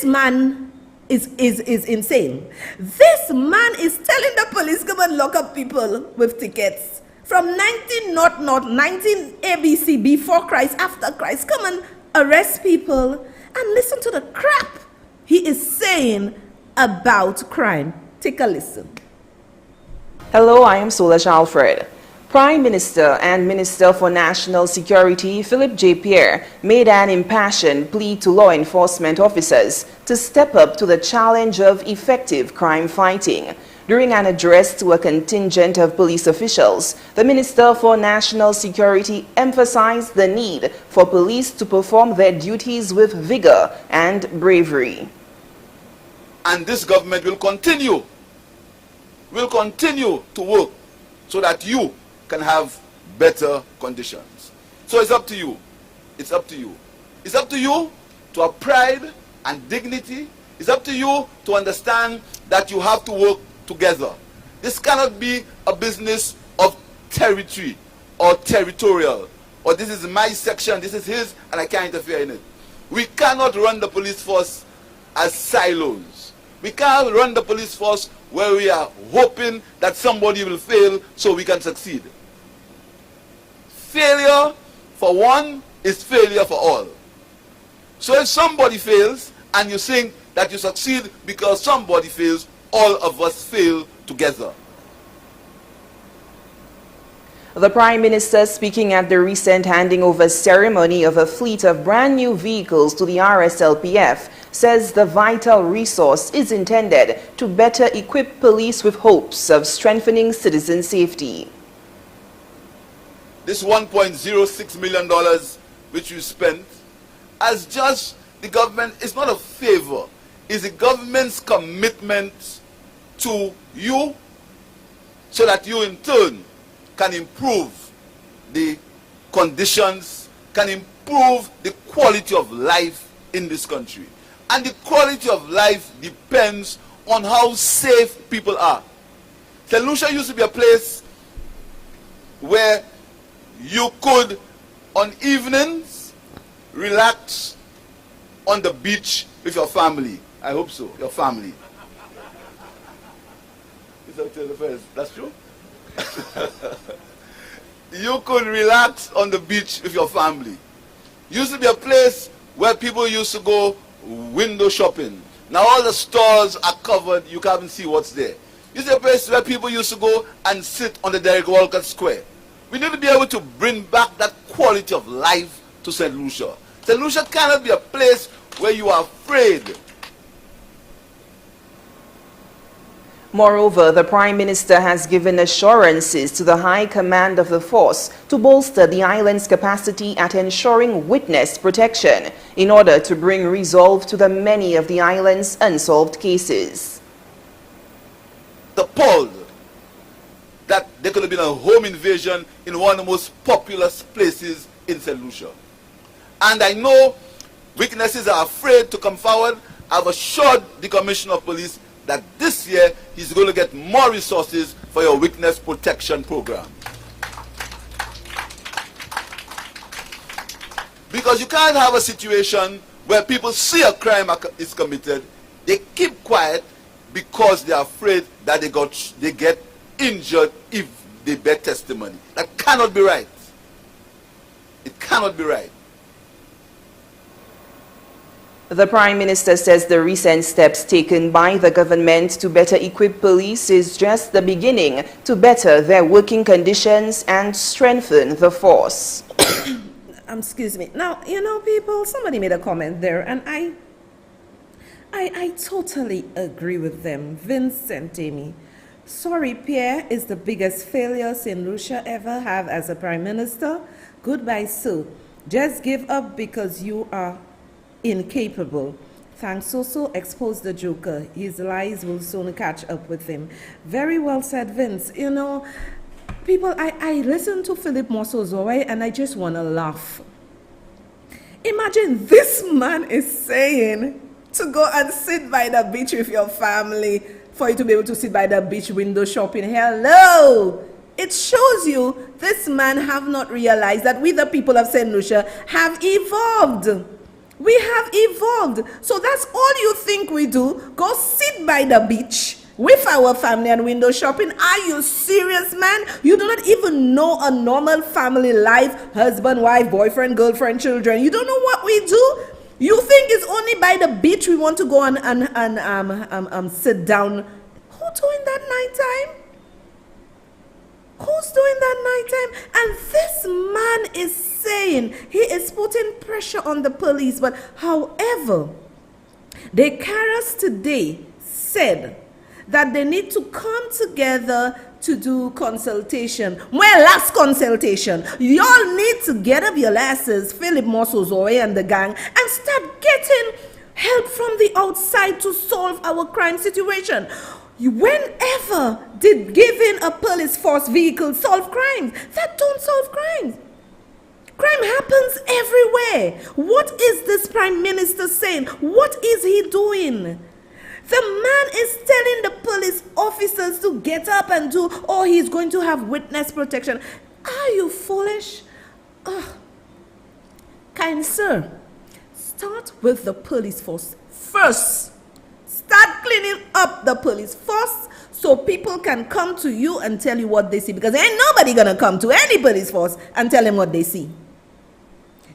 man is insane. This man is telling the police, come and lock up people with tickets. From 19 ABC, before Christ, after Christ. Come and arrest people and listen to the crap he is saying about crime. Take a listen. Hello, I am Solange Alfred. Prime Minister and Minister for National Security Philip J. Pierre made an impassioned plea to law enforcement officers to step up to the challenge of effective crime fighting. During an address to a contingent of police officials, the Minister for National Security emphasized the need for police to perform their duties with vigor and bravery. And this government will continue to work so that you can have better conditions. So it's up to you. It's up to you. It's up to you to have pride and dignity. It's up to you to understand that you have to work together. This cannot be a business of territory or territorial, or this is my section, this is his, and I can't interfere in it. We cannot run the police force as silos. We can't run the police force where we are hoping that somebody will fail so we can succeed. Failure for one is failure for all. So if somebody fails and you think that you succeed because somebody fails, all of us fail together. The Prime Minister, speaking at the recent handing over ceremony of a fleet of brand new vehicles to the RSLPF, says the vital resource is intended to better equip police with hopes of strengthening citizen safety. This $1.06 million which you spent as just the government is not a favor, it's the government's commitment to you so that you in turn can improve the conditions, can improve the quality of life in this country. And the quality of life depends on how safe people are. St. Lucia used to be a place where you could, on evenings, relax on the beach with your family. I hope so, your family. That's true? You could relax on the beach with your family. Used to be a place where people used to go window shopping. Now all the stores are covered, you can't even see what's there. Used to be a place where people used to go and sit on the Derek Walcott Square. We need to be able to bring back that quality of life to St. Lucia. St. Lucia cannot be a place where you are afraid. Moreover, the Prime Minister has given assurances to the High Command of the force to bolster the island's capacity at ensuring witness protection in order to bring resolve to the many of the island's unsolved cases. Appalled that there could have been a home invasion in one of the most populous places in St. Lucia. And I know witnesses are afraid to come forward. I've assured the Commissioner of Police that this year he's going to get more resources for your witness protection program. Because you can't have a situation where people see a crime is committed, they keep quiet because they are afraid that they get injured if they bear testimony. That cannot be right. It cannot be right. The Prime Minister says the recent steps taken by the government to better equip police is just the beginning to better their working conditions and strengthen the force. Excuse me. Now, you know, people, somebody made a comment there, and I totally agree with them. Vincent Amy. Sorry, Pierre is the biggest failure St. Lucia ever have as a Prime Minister. Goodbye, Sue. Just give up because you are incapable. Thanks also expose the joker. His lies will soon catch up with him. Very well said, Vince. You know, people, I listen to Philip Mosozoe and I just want to laugh. Imagine this man is saying to go and sit by the beach with your family for you to be able to sit by the beach window shopping. Hello! It shows you this man have not realized that we, the people of St. Lucia, have evolved. We have evolved. So that's all you think we do? Go sit by the beach with our family and window shopping? Are you serious, man? You do not even know a normal family life, husband, wife, boyfriend, girlfriend, children. You don't know what we do? You think it's only by the beach we want to go and sit down? Who doing that nighttime? Who's doing that nighttime? And this man is saying he is putting pressure on the police. But however, the Kiaso today said that they need to come together to do consultation. Well, last consultation. Y'all need to get up your asses, Philip Mosozoe and the gang, and start getting help from the outside to solve our crime situation. Whenever did giving a police force vehicle solve crimes? That don't solve crimes. Crime happens everywhere. What is this Prime Minister saying? What is he doing? The man is telling the police officers to get up and do, or he's going to have witness protection. Are you foolish? Kind sir, start with the police force first. Start cleaning up the police force so people can come to you and tell you what they see. Because ain't nobody going to come to any police force and tell them what they see.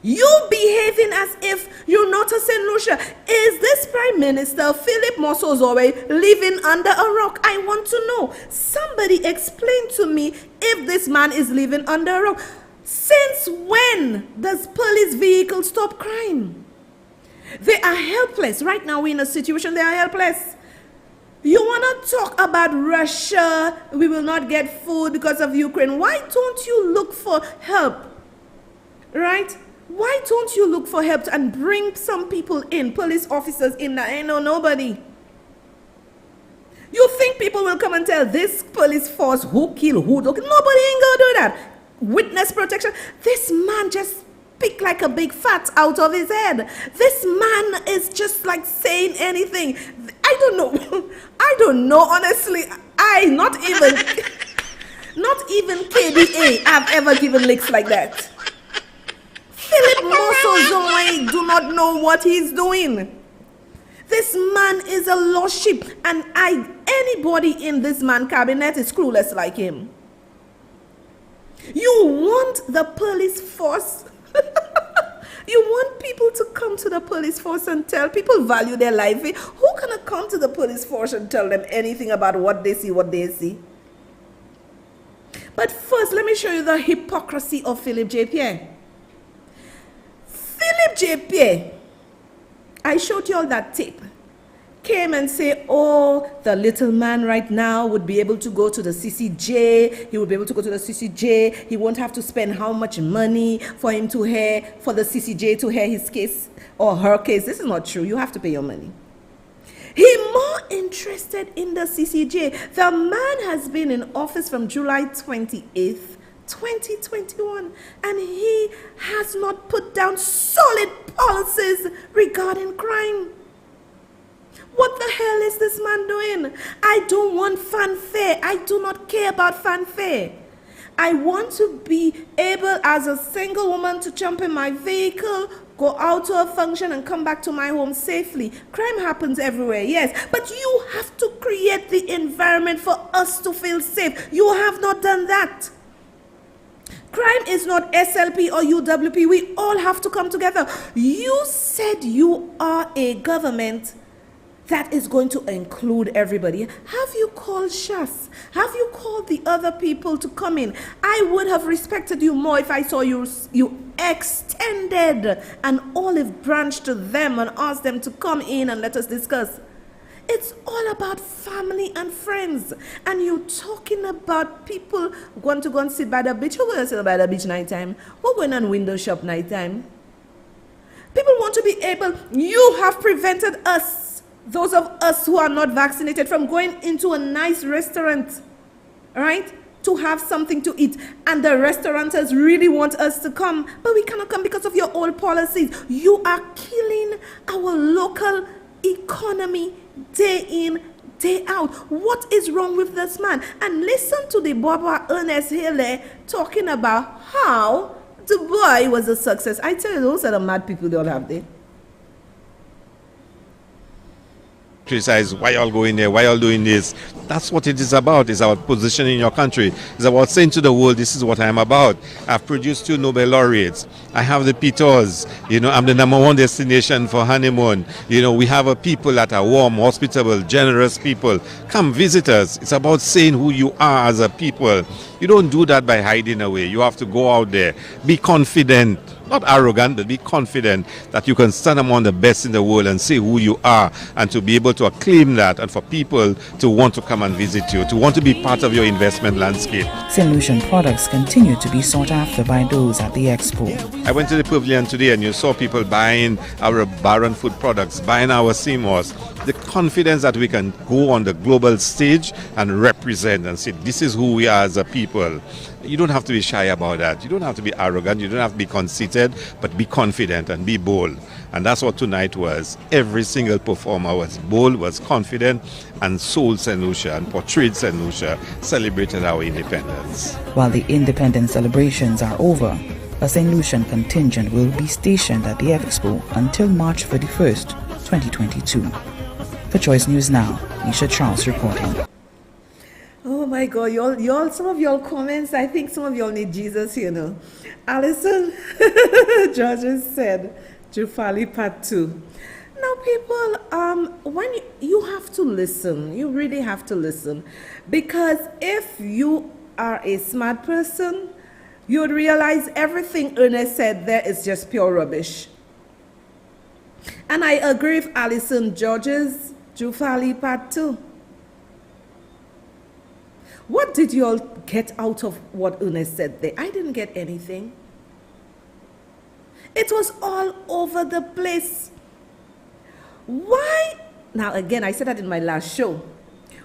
You behaving as if you're not a St. Lucia. Is this Prime Minister Philip Mosozoe living under a rock? I want to know. Somebody explain to me if this man is living under a rock. Since when does police vehicles stop crime? They are helpless. Right now we're in a situation they are helpless. You want to talk about Russia, we will not get food because of Ukraine. Why don't you look for help? Right? Why don't you look for help and bring some people in, police officers in that ain't nobody? You think people will come and tell this police force who kill who? Nobody ain't gonna do that. Witness protection. This man just pick like a big fat out of his head. This man is just like saying anything. I don't know. I don't know, honestly. Not even KDA have ever given licks like that. Philip Mosozoe do not know what he's doing. This man is a lost sheep, and anybody in this man cabinet is clueless like him. You want the police force? You want people to come to the police force and tell people value their life? Who gonna come to the police force and tell them anything about what they see? But first, let me show you the hypocrisy of Philip J. Pierre. Philip J. Pierre, I showed you all that tape, came and say, oh, the little man right now would be able to go to the CCJ. He would be able to go to the CCJ. He won't have to spend how much money for the CCJ to hear his case or her case. This is not true. You have to pay your money. He's more interested in the CCJ. The man has been in office from July 28th, 2021, and he has not put down solid policies regarding crime. What the hell is this man doing? I don't want fanfare. I do not care about fanfare. I want to be able, as a single woman, to jump in my vehicle, go out to a function, and come back to my home safely. Crime happens everywhere, yes, but you have to create the environment for us to feel safe. You have not done that. Crime is not SLP or UWP. We all have to come together. You said you are a government that is going to include everybody. Have you called Shas? Have you called the other people to come in? I would have respected you more if I saw you extended an olive branch to them and asked them to come in and let us discuss. It's all about family and friends. And you're talking about people going to go and sit by the beach. Who going to sit by the beach nighttime? Who going on window shop nighttime? People want to be able. You have prevented us, those of us who are not vaccinated, from going into a nice restaurant, right, to have something to eat. And the restaurateurs really want us to come, but we cannot come because of your old policies. You are killing our local economy day in, day out. What is wrong with this man? And listen to the Baba Ernest Haley talking about how the boy was a success. I tell you, those are the mad people they all have there. Criticize why y'all going there, why y'all doing this. That's what it is about. It's about positioning in your country. It's about saying to the world, this is what I'm about. I've produced 2 Nobel laureates. I have the Peters. You know, I'm the #1 destination for honeymoon. You know, we have a people that are warm, hospitable, generous people. Come visit us. It's about saying who you are as a people. You don't do that by hiding away. You have to go out there. Be confident. Not arrogant, but be confident that you can stand among the best in the world and say who you are, and to be able to acclaim that, and for people to want to come and visit you, to want to be part of your investment landscape. St. Lucian products continue to be sought after by those at the expo. I went to the pavilion today and you saw people buying our Baron food products, buying our Seymour's. The confidence that we can go on the global stage and represent and say this is who we are as a people. You don't have to be shy about that. You don't have to be arrogant. You don't have to be conceited, but be confident and be bold. And that's what tonight was. Every single performer was bold, was confident, and sold St. Lucia and portrayed St. Lucia, celebrated our independence. While the independence celebrations are over, a St. Lucian contingent will be stationed at the Expo until March 31st, 2022. For Choice News Now, Nisha Charles reporting. Oh my God, y'all, some of y'all comments, I think some of y'all need Jesus, you know. Alison Georges said, Jufali Part 2. Now people, when you have to listen, you really have to listen. Because if you are a smart person, you would realize everything Ernest said there is just pure rubbish. And I agree with Alison Georges, Jufali Part 2. What did you all get out of what Ernest said there? I didn't get anything. It was all over the place. Why? Now again, I said that in my last show.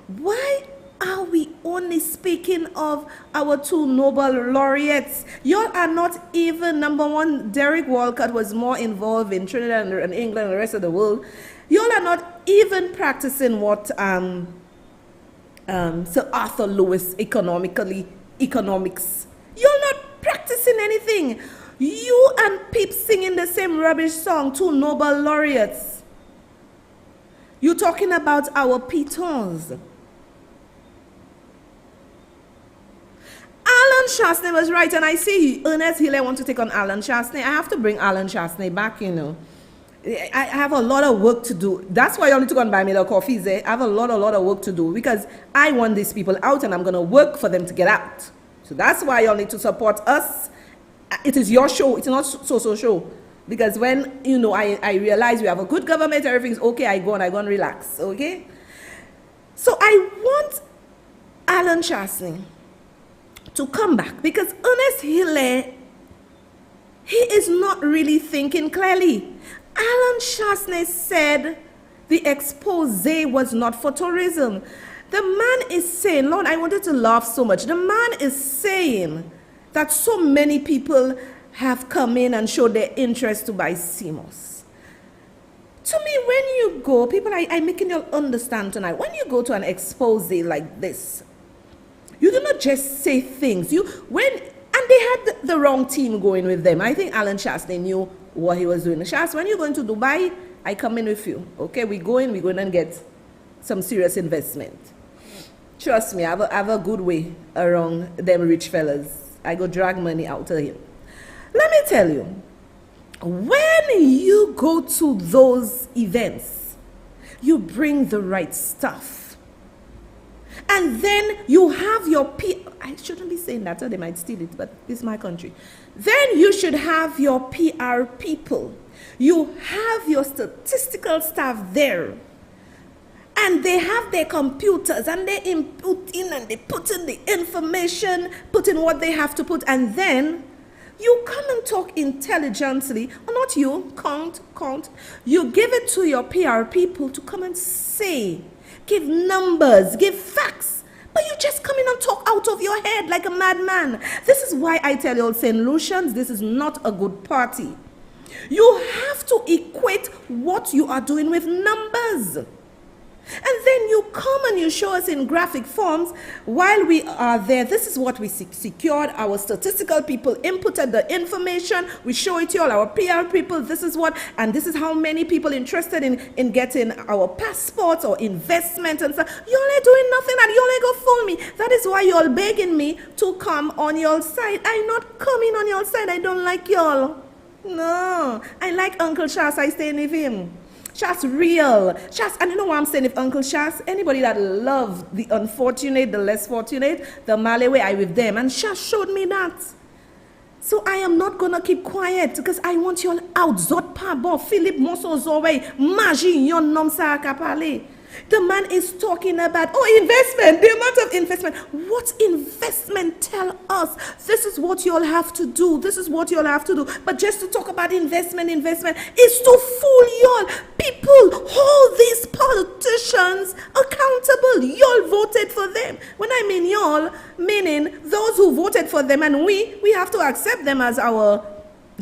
Why are we only speaking of our 2 Nobel laureates? Y'all are not even #1. Derek Walcott was more involved in Trinidad and England and the rest of the world. Y'all are not even practicing what Sir Arthur Lewis economics. You're not practicing anything. You and Pip singing the same rubbish song, two Nobel laureates. You're talking about our pitons. Alan Chasney was right, and I see Ernest Hiller want to take on Alan Chasney. I have to bring Alan Chasney back, you know. I have a lot of work to do. That's why you need to go and buy me the coffees. I have a lot of work to do because I want these people out and I'm going to work for them to get out. So that's why you need to support us. It is your show. It's not so show. Because when, you know, I realize we have a good government, everything's okay, I go and relax, okay? So I want Alan Chasney to come back because Ernest Hiller, he is not really thinking clearly. Alan Chasney said the expose was not for tourism. The man is saying, Lord, I wanted to laugh so much. The man is saying that so many people have come in and showed their interest to buy CMOS. To me, when you go, people, I'm making you understand tonight, when you go to an expose like this, you do not just say things. And they had the wrong team going with them. I think Alan Chasney knew what he was doing. Chas, when you're going to Dubai, I come in with you. Okay, we go in and get some serious investment. Trust me, I have a good way around them rich fellas. I go drag money out of him. Let me tell you, when you go to those events, you bring the right stuff. And then you have your I shouldn't be saying that, or they might steal it, but this is my country. Then you should have your PR people. You have your statistical staff there. And they have their computers and they input in and they put in the information, put in what they have to put, and then you come and talk intelligently, or not you, count. You give it to your PR people to come and say, give numbers, give facts. But you just come in and talk out of your head like a madman. This is why I tell you all, St. Lucians, this is not a good party. You have to equate what you are doing with numbers. And then you come and you show us in graphic forms while we are there. This is what we secured. Our statistical people inputted the information. We show it to all our PR people. This is what, and this is how many people interested in getting our passports or investment and stuff. You only doing nothing and you only go fool me. That is why you all begging me to come on your side. I'm not coming on your side. I don't like y'all. No, I like Uncle Chas. I stay with him. Chas real. Chas, and you know what I'm saying? If Uncle Chas, anybody that love the unfortunate, the less fortunate, the Malawi, I with them. And Chas showed me that. So I am not going to keep quiet because I want you all out. Zot pa bo, Philip Moso Zowe, Morgee yon nom sa kapale. The man is talking about, investment, the amount of investment. What investment? Tell us. This is what you all have to do. This is what you all have to do. But just to talk about investment is to fool y'all. People, hold these politicians accountable. Y'all voted for them. When I mean y'all, meaning those who voted for them, and we have to accept them as our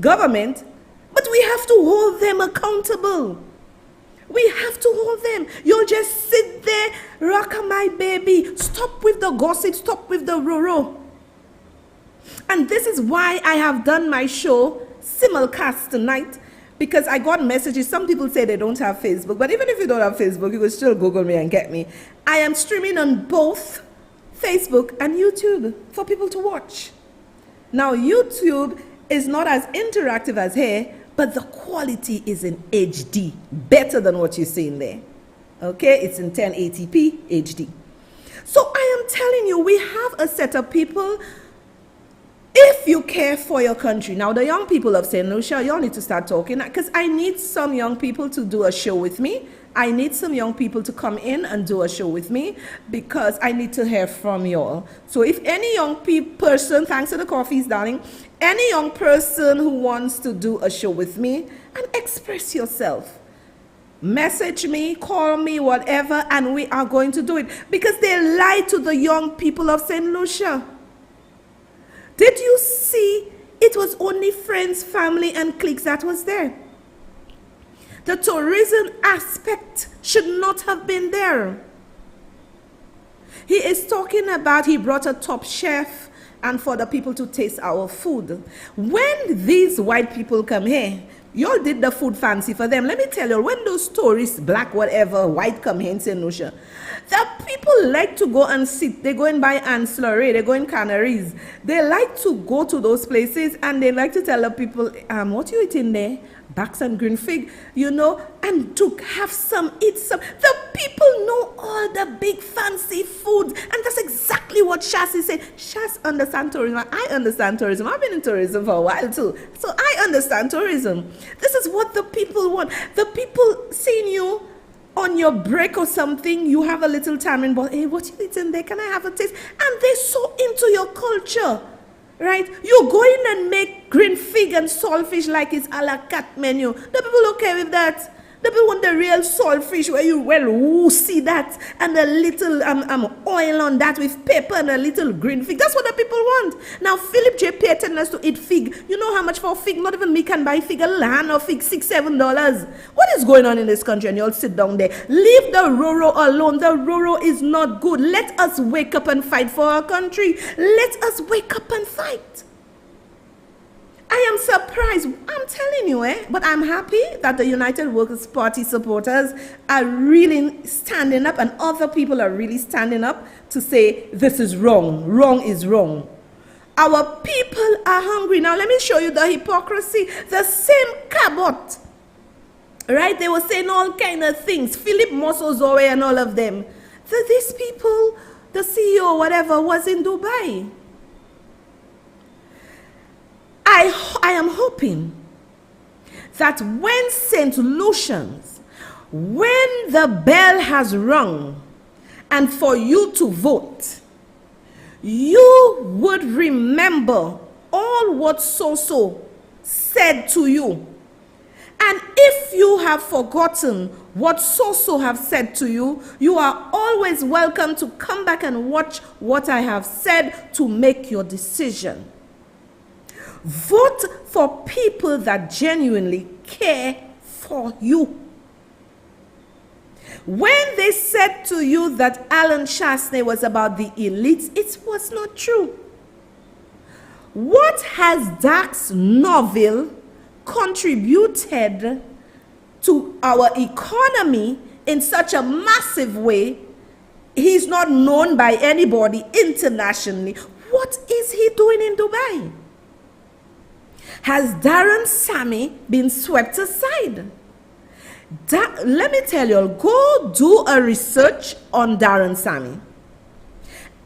government, but we have to hold them accountable. We have to hold them. You'll just sit there, rock my baby. Stop with the gossip. Stop with the roro. And this is why I have done my show simulcast tonight, because I got messages. Some people say they don't have Facebook, but even if you don't have Facebook, you can still Google me and get me. I am streaming on both Facebook and YouTube for people to watch. Now, YouTube is not as interactive as here, but the quality is in HD, better than what you're seeing there. Okay, it's in 1080p HD. So I am telling you, we have a set of people. If you care for your country, now the young people of St. Lucia, y'all need to start talking, because I need some young people to do a show with me. I need some young people to come in and do a show with me, because I need to hear from y'all. So if any young person, thanks to the coffees, darling, any young person who wants to do a show with me, and express yourself, message me, call me, whatever, and we are going to do it, because they lied to the young people of St. Lucia. Did you see? It was only friends, family, and cliques that was there. The tourism aspect should not have been there. He is talking about he brought a top chef and for the people to taste our food. When these white people come here, y'all did the food fancy for them. Let me tell you, when those tourists, black, whatever, white come here in St. Lucia, the people like to go and sit. They go and buy ancillary. They go in Canaries. They like to go to those places and they like to tell the people, what you eating there? Backs and green fig, you know, and to have some, eat some. The people know all the big fancy foods, and that's exactly what Shas is saying. Shas understands tourism. I understand tourism. I've been in tourism for a while too, so I understand tourism. This is what the people want. The people seeing you on your break or something, you have a little tamarind ball. Hey, what you eating there? Can I have a taste? And they're so into your culture. Right? You go in and make green fig and saltfish like it's a la carte menu. The people okay with that. The people want the real saltfish where you see that and a little oil on that with pepper and a little green fig. That's what the people want. Now Philip J. Pierre telling us to eat fig. You know how much for fig? Not even me can buy fig. A land of fig, $6, $7. What is going on in this country? And you all sit down there. Leave the Roro alone. The Roro is not good. Let us wake up and fight for our country. Let us wake up and fight. I am surprised, I'm telling you, but I'm happy that the United Workers' Party supporters are really standing up and other people are really standing up to say this is wrong. Wrong is wrong. Our people are hungry. Now let me show you the hypocrisy. The same cabot, right? They were saying all kind of things. Philip Mosozoe and all of them. These people, the CEO, whatever, was in Dubai. I am hoping that when St. Lucians, when the bell has rung and for you to vote, you would remember all what Soso said to you. And if you have forgotten what Soso have said to you, you are always welcome to come back and watch what I have said to make your decision. Vote for people that genuinely care for you. When they said to you that Alan Chasney was about the elites, it was not true. What has Dax Norville contributed to our economy in such a massive way? He's not known by anybody internationally. What is he doing in Dubai? Has Darren Sammy been swept aside? Let me tell you, go do a research on Darren Sammy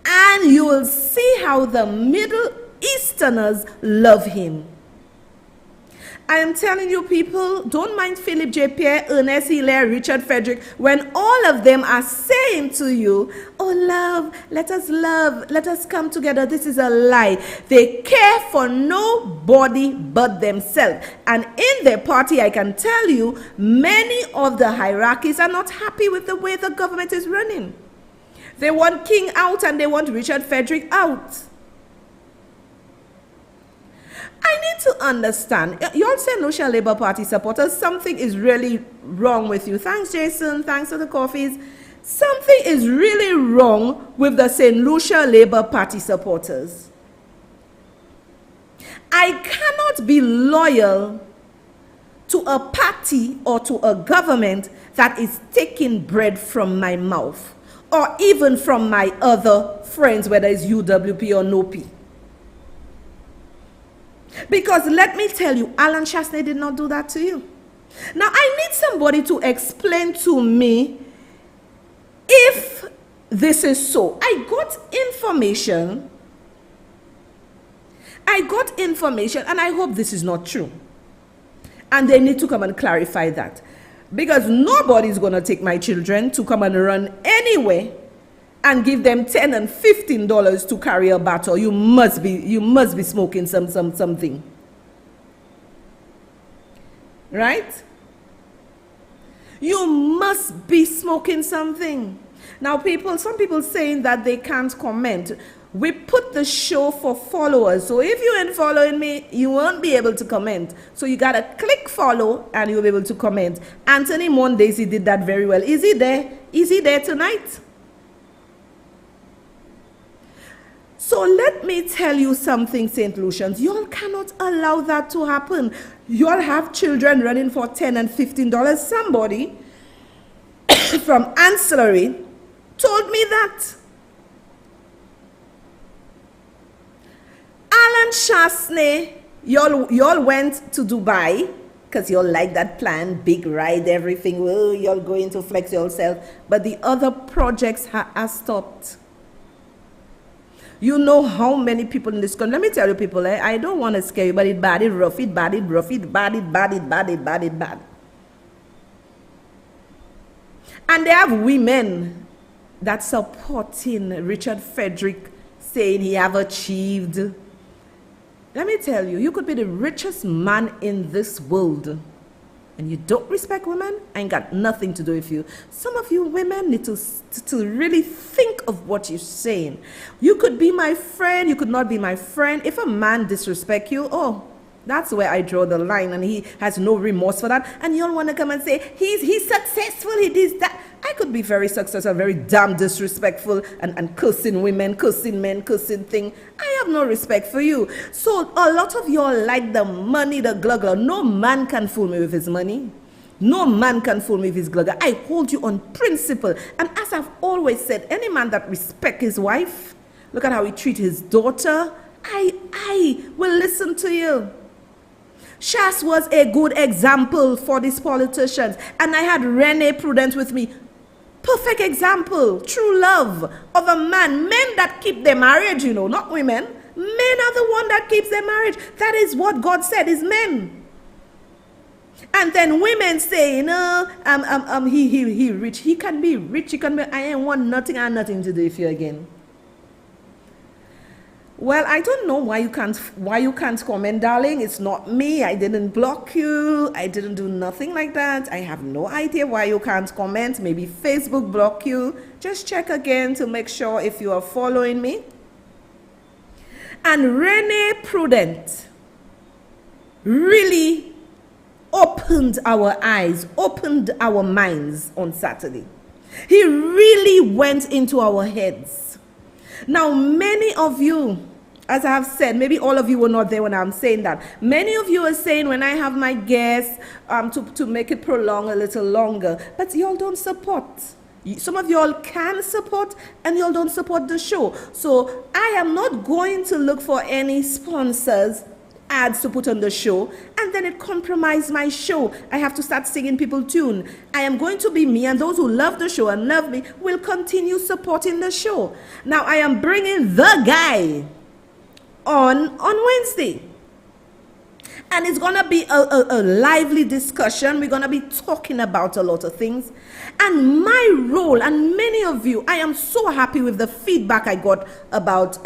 and you will see how the Middle Easterners love him. I am telling you, people, don't mind Philip J. Pierre, Ernest Hilaire, Richard Frederick, when all of them are saying to you, oh, love, let us come together. This is a lie. They care for nobody but themselves. And in their party, I can tell you, many of the hierarchies are not happy with the way the government is running. They want King out and they want Richard Frederick out. I need to understand, you're St. Lucia Labour Party supporters, something is really wrong with you. Thanks, Jason. Thanks for the coffees. Something is really wrong with the St. Lucia Labour Party supporters. I cannot be loyal to a party or to a government that is taking bread from my mouth or even from my other friends, whether it's UWP or NOPI. Because let me tell you, Alan Chasney did not do that to you. Now, I need somebody to explain to me if this is so. I got information, and I hope this is not true. And they need to come and clarify that. Because nobody's going to take my children to come and run anywhere and give them $10 and $15 to carry a battle. You must be smoking something. Right? You must be smoking something. Now some people saying that they can't comment. We put the show for followers. So if you ain't following me, you won't be able to comment. So you gotta click follow and you'll be able to comment. Anthony Mondays, he did that very well. Is he there? Is he there tonight? So let me tell you something, St. Lucians. Y'all cannot allow that to happen. Y'all have children running for $10 and $15. Somebody from Ancillary told me that. Alan Chasney, y'all went to Dubai because y'all like that plan, big ride, everything. Well, y'all going to flex yourself. But the other projects are stopped. You know how many people in this country, let me tell you people, I don't want to scare you, but it bad, it rough, it bad, it rough, it bad, it bad, it bad, it bad, it bad. And they have women that supporting Richard Frederick saying he have achieved. Let me tell you, you could be the richest man in this world and you don't respect women, I ain't got nothing to do with you. Some of you women need to really think of what you're saying. You could be my friend, you could not be my friend. If a man disrespect you, oh, that's where I draw the line, and he has no remorse for that. And you all want to come and say, he's successful, he did that. I could be very successful, very damn disrespectful, and cursing women, cursing men, cursing thing. I have no respect for you. So a lot of y'all like the money, the glugger. No man can fool me with his money. No man can fool me with his glugger. I hold you on principle. And as I've always said, any man that respects his wife, look at how he treats his daughter, I will listen to you. Shas was a good example for these politicians. And I had Rene Prudence with me. Perfect example, true love of a man. Men that keep their marriage, you know, not women. Men are the one that keeps their marriage. That is what God said is men. And then women say, no, he rich. He can be rich. He can be, I ain't want nothing. I have nothing to do with you again. Well, I don't know why you can't comment, darling. It's not me. I didn't block you. I didn't do nothing like that. I have no idea why you can't comment. Maybe Facebook blocked you. Just check again to make sure if you are following me. And Rene Prudent really opened our eyes, opened our minds on Saturday. He really went into our heads. Now, many of you, as I have said, maybe all of you were not there when I'm saying that. Many of you are saying when I have my guests to make it prolong a little longer, but y'all don't support. Some of y'all can support and y'all don't support the show. So I am not going to look for any sponsors, ads to put on the show, and then it compromised my show. I have to start singing people tune. I am going to be me, and those who love the show and love me will continue supporting the show. Now I am bringing the guy on Wednesday, and it's gonna be a lively discussion. We're gonna be talking about a lot of things, and my role, and many of you, I am so happy with the feedback I got about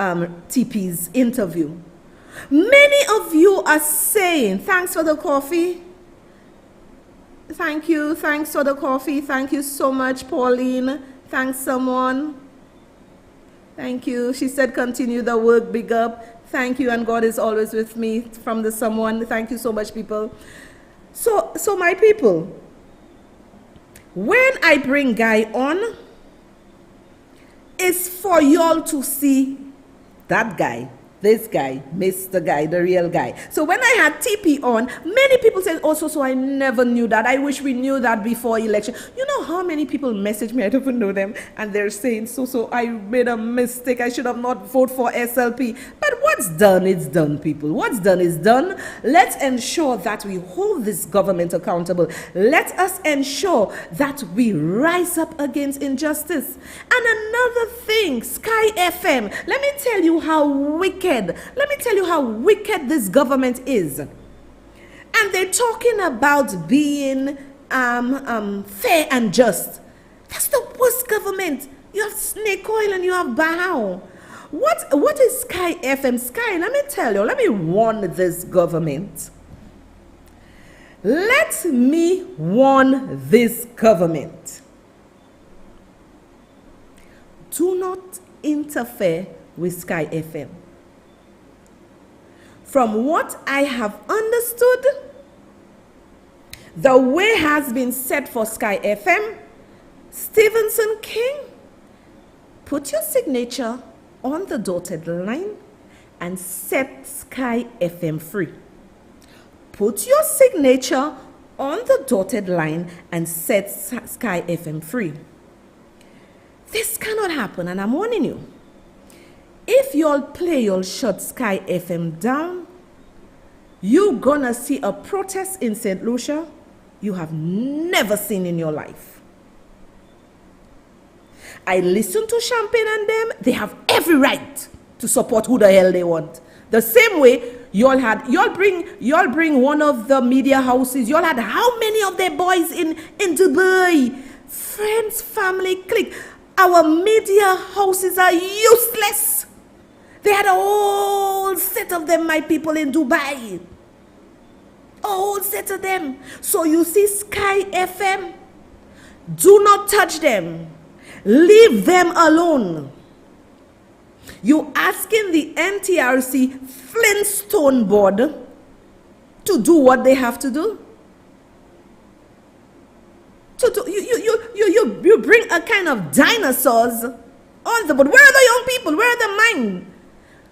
TP's interview. Many of you are saying, thanks for the coffee. Thank you. Thanks for the coffee. Thank you so much, Pauline. Thanks, someone. Thank you. She said, continue the work, big up. Thank you, and God is always with me from the someone. Thank you so much, people. So my people, when I bring Guy on, it's for y'all to see that guy. This guy, Mr. Guy, the real guy. So when I had TP on, many people said, oh, so I never knew that. I wish we knew that before election. You know how many people message me, I don't even know them, and they're saying, so I made a mistake. I should have not voted for SLP. But what's done is done, people. What's done is done. Let's ensure that we hold this government accountable. Let us ensure that we rise up against injustice. And another thing, Sky FM, let me tell you how wicked. Let me tell you how wicked this government is. And they're talking about being fair and just. That's the worst government. You have snake oil and you have Bahao. What is Sky FM? Sky, let me tell you, let me warn this government. Let me warn this government. Do not interfere with Sky FM. From what I have understood, the way has been set for Sky FM. Stevenson King, put your signature on the dotted line and set Sky FM free. Put your signature on the dotted line and set Sky FM free. This cannot happen, and I'm warning you. If y'all play, y'all shut Sky FM down, you're gonna see a protest in St. Lucia you have never seen in your life. I listen to Champagne and them. They have every right to support who the hell they want. The same way y'all bring one of the media houses. Y'all had how many of their boys in Dubai? Friends, family, clique. Our media houses are useless. They had a whole set of them, my people, in Dubai. A whole set of them. So you see Sky FM, do not touch them. Leave them alone. You asking the NTRC Flintstone board to do what they have to do? You bring a kind of dinosaurs on the board. Where are the young people? Where are the minds?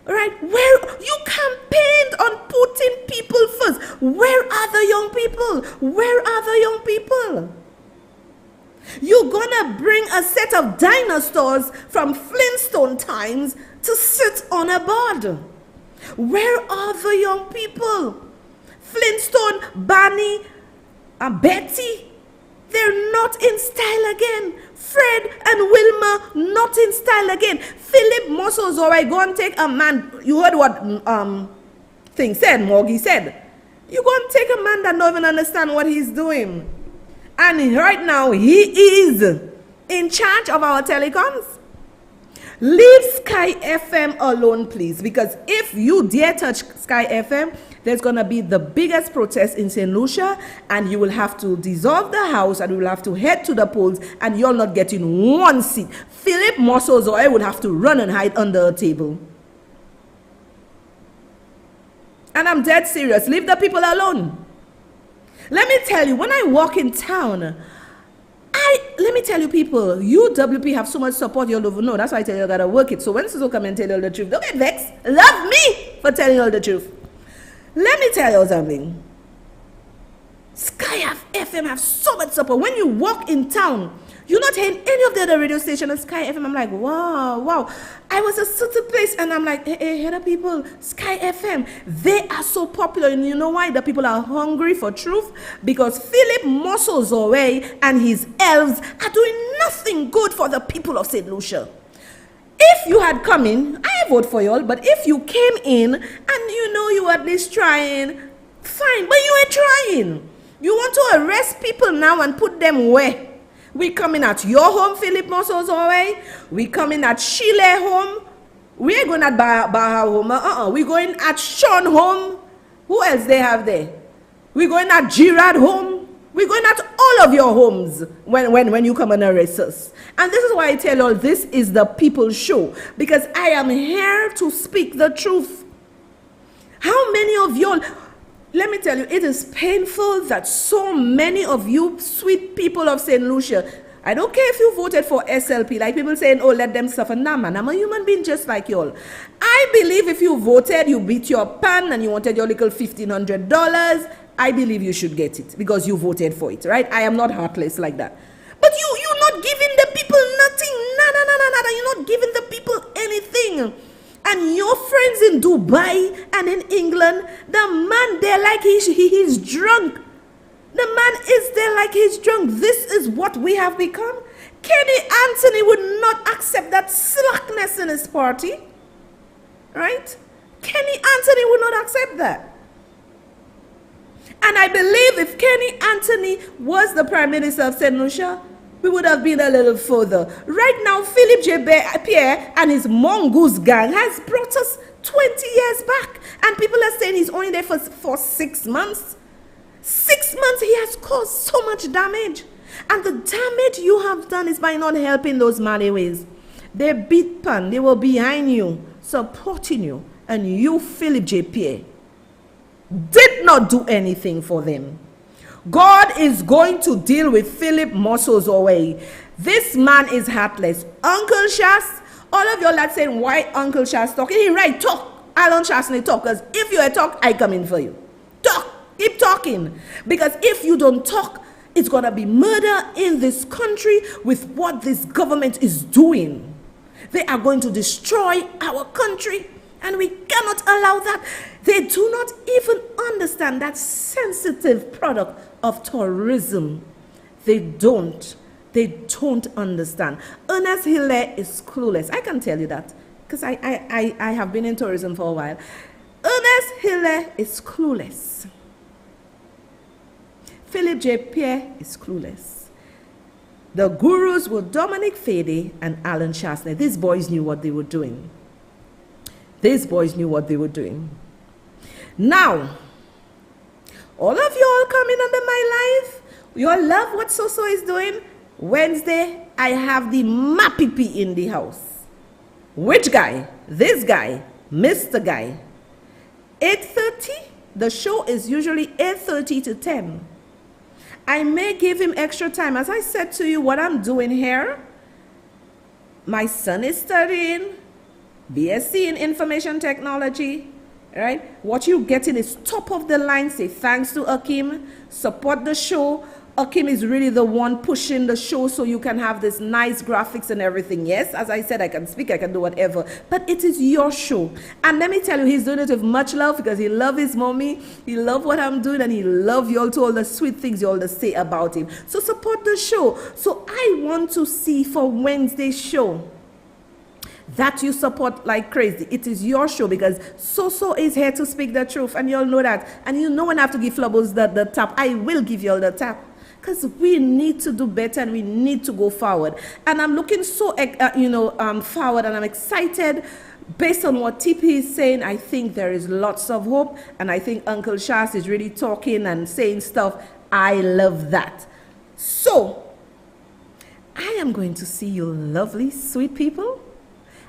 Right? Where you campaigned on putting people first. Where are the young people? Where are the young people? You're gonna bring a set of dinosaurs from Flintstone times to sit on a board. Where are the young people? Flintstone, Barney, and Betty, they're not in style again. Fred and Wilma, not in style again. Philip Muscles, all right, go and take a man. You heard what thing said, Morgee said. You go and take a man that don't even understand what he's doing. And right now, he is in charge of our telecoms. Leave Sky FM alone, please. Because if you dare touch Sky FM, there's going to be the biggest protest in St. Lucia. And you will have to dissolve the house. And you will have to head to the polls. And you're not getting one seat. Philip Muscles or I would have to run and hide under a table. And I'm dead serious. Leave the people alone. Let me tell you, when I walk in town, let me tell you people, UWP have so much support you'll never know. That's why I tell you I gotta work it. So when Suzo come and tell you the truth, don't get vexed. Love me for telling you the truth. Let me tell you something. Sky FM have so much support. When you walk in town, you're not hearing any of the other radio stations on Sky FM. I'm like, wow. I was at a certain place and I'm like, hey, the people, Sky FM, they are so popular. And you know why? The people are hungry for truth. Because Philip Muscles away and his elves are doing nothing good for the people of St. Lucia. If you had come in, I vote for y'all, but if you came in and you know you were at least trying, fine, but you ain't trying. You want to arrest people now and put them where? We coming at your home, Philip Muscles away. We coming at Sheila home. We ain't going at Baha home. We going at Sean home. Who else they have there? We going at Gerard home. We going at all of your homes when you come and arrest us. And this is why I tell you all this is the people's show. Because I am here to speak the truth. How many of y'all... Let me tell you, it is painful that so many of you sweet people of St. Lucia, I don't care if you voted for SLP, like people saying, oh, let them suffer. Nah, man, I'm a human being just like y'all. I believe if you voted, you beat your pan and you wanted your little $1,500, I believe you should get it because you voted for it, right? I am not heartless like that. But you're not giving the people nothing. Nada. You're not giving the people anything. And your friends in Dubai and in England, the man there like he's drunk. The man is there like he's drunk. This is what we have become. Kenny Anthony would not accept that slackness in his party. Right? Kenny Anthony would not accept that. And I believe if Kenny Anthony was the Prime Minister of St. Lucia, we would have been a little further. Right now, Philip J. Pierre and his Mongoose gang has brought us 20 years back. And people are saying he's only there for 6 months. 6 months, he has caused so much damage. And the damage you have done is by not helping those Malaways. They beat pan, they were behind you. supporting you, and you, Philip J. Pierre, did not do anything for them. God is going to deal with Philip Mossos away. This man is heartless. Uncle Shas, all of y'all that saying why Uncle Shas talking, he right, talk. Alan Shasney talk, because if you talk, I come in for you. Talk, keep talking. Because if you don't talk, it's going to be murder in this country with what this government is doing. They are going to destroy our country, and we cannot allow that. They do not even understand that sensitive product of tourism. They don't understand. Ernest Hilaire is clueless. I can tell you that, because I have been in tourism for a while. Ernest Hilaire is clueless. Philip J. Pierre is clueless. The gurus were Dominic Fede and Alan Shasney. These boys knew what they were doing. These boys knew what they were doing. Now, all of y'all coming under my life, you all love what Soso is doing. Wednesday, I have the Mapipi in the house. Which guy? This guy, Mr. Guy. 8:30, the show is usually 8:30 to 10. I may give him extra time. As I said to you, what I'm doing here, my son is studying BSc in Information Technology, right? What you're getting is top of the line. Say thanks to Akim, support the show. Akim is really the one pushing the show so you can have this nice graphics and everything. Yes, as I said, I can speak, I can do whatever, but it is your show. And let me tell you, he's doing it with much love because he loves his mommy, he loves what I'm doing, and he loves you all to all the sweet things you all to say about him. So support the show. So I want to see for Wednesday's show that you support like crazy. It is your show because Soso is here to speak the truth, and you all know that. And you know when I have to give Flubbles the tap, I will give you all the tap. Because we need to do better and we need to go forward. And I'm looking so, forward, and I'm excited. Based on what TP is saying, I think there is lots of hope. And I think Uncle Shas is really talking and saying stuff. I love that. So, I am going to see you lovely, sweet people.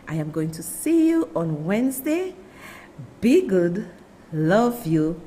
I am going to see you on Wednesday. Be good. Love you.